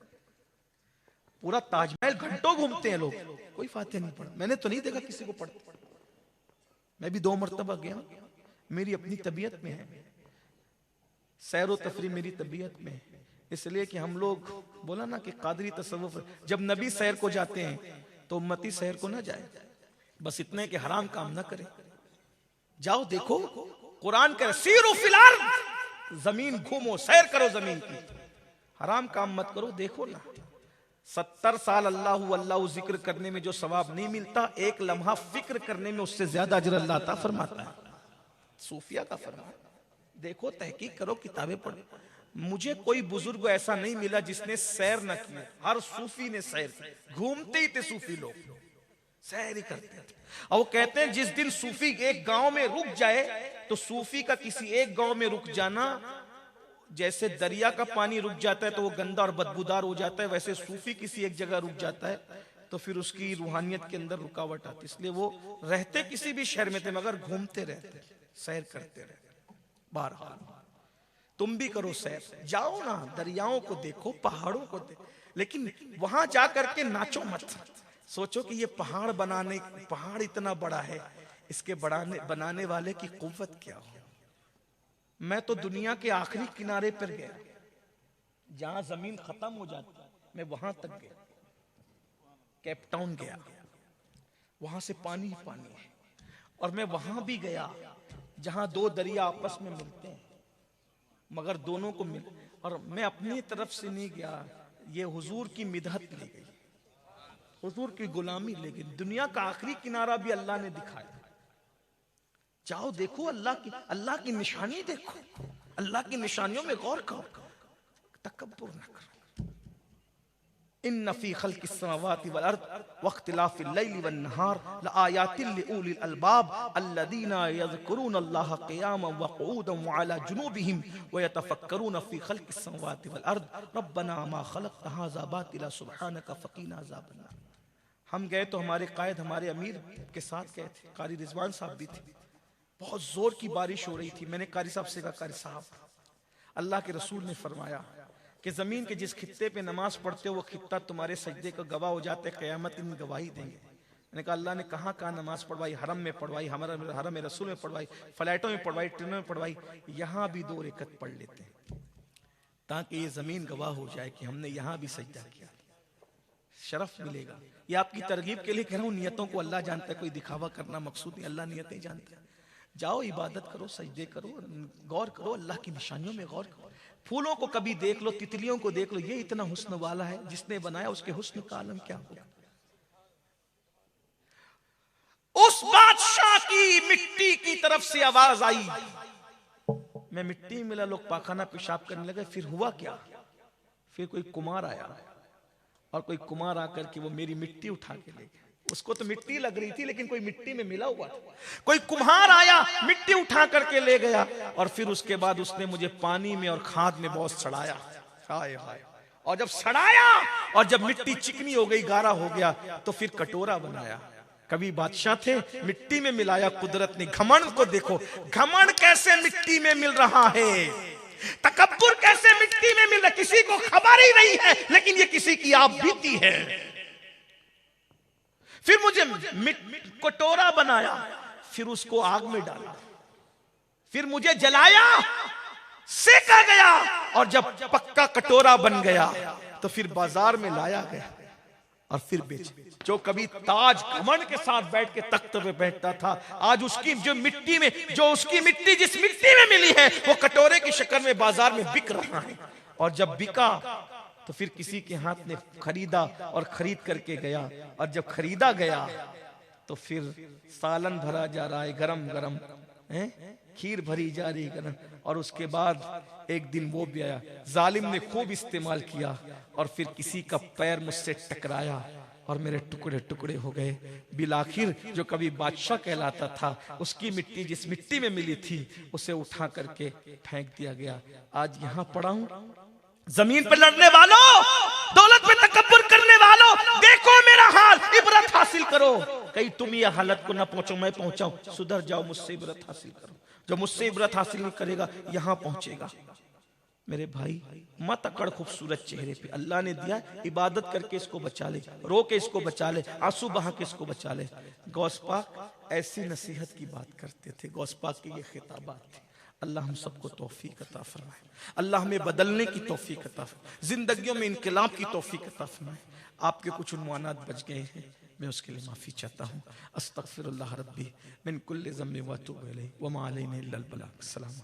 पूरा ताजमहल घंटों घूमते हैं लोग, कोई फातिहा नहीं पढ़ा। मैंने तो नहीं देखा किसी को पढ़ते। मैं भी 2 मरतबा गया, मेरी अपनी तबीयत में है, सैर व तफरी मेरी तबीयत में है। इसलिए कि हम लोग बोला ना कि कादरी तसव्वुफ, जब नबी सैर को जाते हैं तो उम्मती सैर को ना जाए। बस इतने कि हराम काम ना करे। जाओ देखो, कुरान कह सीरो फिल अर्द, जमीन घूमो, सैर करो जमीन की, हराम काम मत करो। देखो ना, 70 साल अल्लाह अल्लाह जिक्र करने में जो सवाब नहीं मिलता, 1 लम्हा फिक्र करने में उससे ज्यादा अजर अल्लाह अता फरमाता है। सूफिया का फरमान देखो, तहकीक करो, किताबें पढ़ो। मुझे कोई बुजुर्ग ऐसा नहीं मिला जिसने सैर न की। हर सूफी ने सैर की। घूमते ही थे सूफी लोग, सैर ही करते थे। और वो कहते हैं जिस दिन सूफी एक गांव में रुक जाए, तो सूफी का किसी एक गांव में रुक जाना जैसे दरिया का पानी रुक जाता है तो वो गंदा और बदबूदार हो जाता है, वैसे सूफी किसी एक जगह रुक जाता है तो फिर उसकी रूहानियत के अंदर रुकावट आती। इसलिए वो रहते किसी भी शहर में थे, मगर घूमते रहते, सैर करते रहते। बहरहाल तुम भी करो सैर, जाओ ना, दरियाओं को देखो, पहाड़ों को देखो, लेकिन वहां जाकर के नाचो मत। सोचो कि ये पहाड़ इतना बड़ा है, इसके बनाने वाले की कुव्वत क्या हो। मैं तो दुनिया के आखिरी किनारे पर गया, जहां जमीन खत्म हो जाती है, मैं वहां तक गया। केप टाउन गया, वहां से पानी पानी है। और मैं वहां भी गया जहां 2 दरिया आपस में मिलते हैं, मगर दोनों को मिल, और मैं अपनी तरफ से नहीं गया, ये हुजूर की मिदहत ले गई, हुजूर की गुलामी ले गई। दुनिया का आखिरी किनारा भी अल्लाह ने दिखाया। जाओ देखो, अल्लाह की निशानी देखो, अल्लाह की निशानियों में गौर करो, तकब्बुर न करो। इन्न फी खल्क़िस समावाति वल अर्द वख्तिलाफिल लैलि वन नहार लआयातिन लिउलिल अलबाब अल्लज़ीना यज़कुरूनल्लाह क़ियामन व क़ुऊदन व अला जुनूबिहिम व यतफ़क्करून फी खल्क़िस समावाति वल अर्द रब्बना मा खलक़्त हाज़ा बातिला सुब्हानका फ़क़ीना अज़ाबन्नार। हम गए तो हमारे कायद, हमारे अमीर के साथ गए थे, कारी रिजवान साहब भी थे। बहुत जोर की बारिश हो रही थी। मैंने कारी साहब से कहा, कारी साहब, अल्लाह के रसूल ने फरमाया कि जमीन के जिस खित्ते पे नमाज पढ़ते हो वो खित्ता तुम्हारे सजदे का गवाह हो जाता है, क़यामत दिन गवाही देंगे। मैंने कहा अल्लाह ने कहाँ कहाँ नमाज पढ़वाई, हरम में पढ़वाई, हमारा हरम रसूल में पढ़वाई, फ्लाइटों में पढ़वाई, ट्रेनों में पढ़वाई, यहाँ भी 2 रकअत पढ़ लेते हैं ताकि ये जमीन गवाह हो जाए कि हमने यहाँ भी सजदा किया, शरफ मिलेगा। ये आपकी तरगीब के लिए कह रहा हूँ, नियतों को अल्लाह जानता है, कोई दिखावा करना मकसूद नहीं, अल्लाह नियतें जानता है। जाओ इबादत करो, सजदे करो, गौर करो, अल्लाह की निशानियों में गौर करो। फूलों को कभी देख लो, तितलियों को देख लो, ये इतना हुस्न वाला है, जिसने बनाया उसके हुस्न का आलम क्या होगा। उस बादशाह की मिट्टी की तरफ से आवाज आई, मैं मिट्टी में मिला, लोग पाखाना पेशाब करने लगे। फिर हुआ क्या, फिर कोई कुमार आया और कोई कुमार आकर के वो मेरी मिट्टी उठा के ले गया। उसको तो मिट्टी लग रही थी लेकिन कोई मिट्टी में मिला हुआ था। कोई कुम्हार आया, मिट्टी उठा करके ले गया और फिर उसके बाद उसने मुझे पानी में और खाद में बहुत सड़ाया। हाय हाय। और जब सड़ाया और जब मिट्टी चिकनी हो गई, गारा हो गया, तो फिर कटोरा बनाया। कभी बादशाह थे, मिट्टी में मिलाया कुदरत ने। घमंड को देखो, घमंड कैसे मिट्टी में मिल रहा है, तकब्बुर कैसे मिट्टी में मिल रहा है, किसी को खबर ही नहीं है लेकिन ये किसी की आप बीती है। फिर मुझे कटोरा बनाया, फिर उसको आग में डाला, फिर मुझे जलाया, सेका गया, और जब पक्का कटोरा बन गया तो फिर बाजार में लाया गया और फिर बेच। जो कभी ताज घमंड के साथ बैठ के तख्त पे बैठता था, आज उसकी जो मिट्टी में, जो उसकी मिट्टी जिस मिट्टी में मिली है, वो कटोरे की शक्ल में बाजार में बिक रहा है। और जब बिका तो फिर किसी के हाथ ने खरीदा और खरीद करके गया, और जब खरीदा गया तो फिर सालन भरा जा रहा है गरम गरम, खीर भरी जा रही गरम। और उसके बाद एक दिन वो भी आया, जालिम ने खूब इस्तेमाल किया और फिर किसी का पैर मुझसे टकराया और मेरे टुकड़े टुकड़े हो गए। बिलाखिर जो कभी बादशाह कहलाता था, उसकी मिट्टी जिस मिट्टी में मिली थी उसे उठा करके फेंक दिया गया। आज यहाँ पड़ा हूं, जमीन पर लड़ने वालों, दौलत पे तकब्बुर करने वालों, देखो मेरा हाल, इबरत हासिल करो। कहीं तुम ये हालत को ना पहुंचो, मैं पहुंचाऊं, सुधर जाओ, मुझसे इबरत हासिल करो। जो मुझसे इबरत हासिल नहीं करेगा यहां पहुंचेगा। मेरे भाई मत अकड़ खूबसूरत चेहरे पे, अल्लाह ने दिया, इबादत करके इसको बचा ले, रो के इसको बचा ले, आंसू बहा के इसको बचा ले। गौस पाक ऐसी नसीहत की बात करते थे, गौस पाक के ये खिताबात थे। अल्लाह हम सबको तौफीक अता फरमाए, अल्लाह हमें बदलने की तौफीक अता फरमाए, जिंदगियों में इनकलाब की तौफीक अता फरमाए। आपके कुछ उन्वानात बच गए हैं, मैं उसके लिए माफी चाहता हूँ। अस्तगफिरुल्लाह रब्बी मिन कुल्लि ज़म्बिन व अतूबु इलैहि व मा अलैना इल्लल बलाग। अस्सलाम।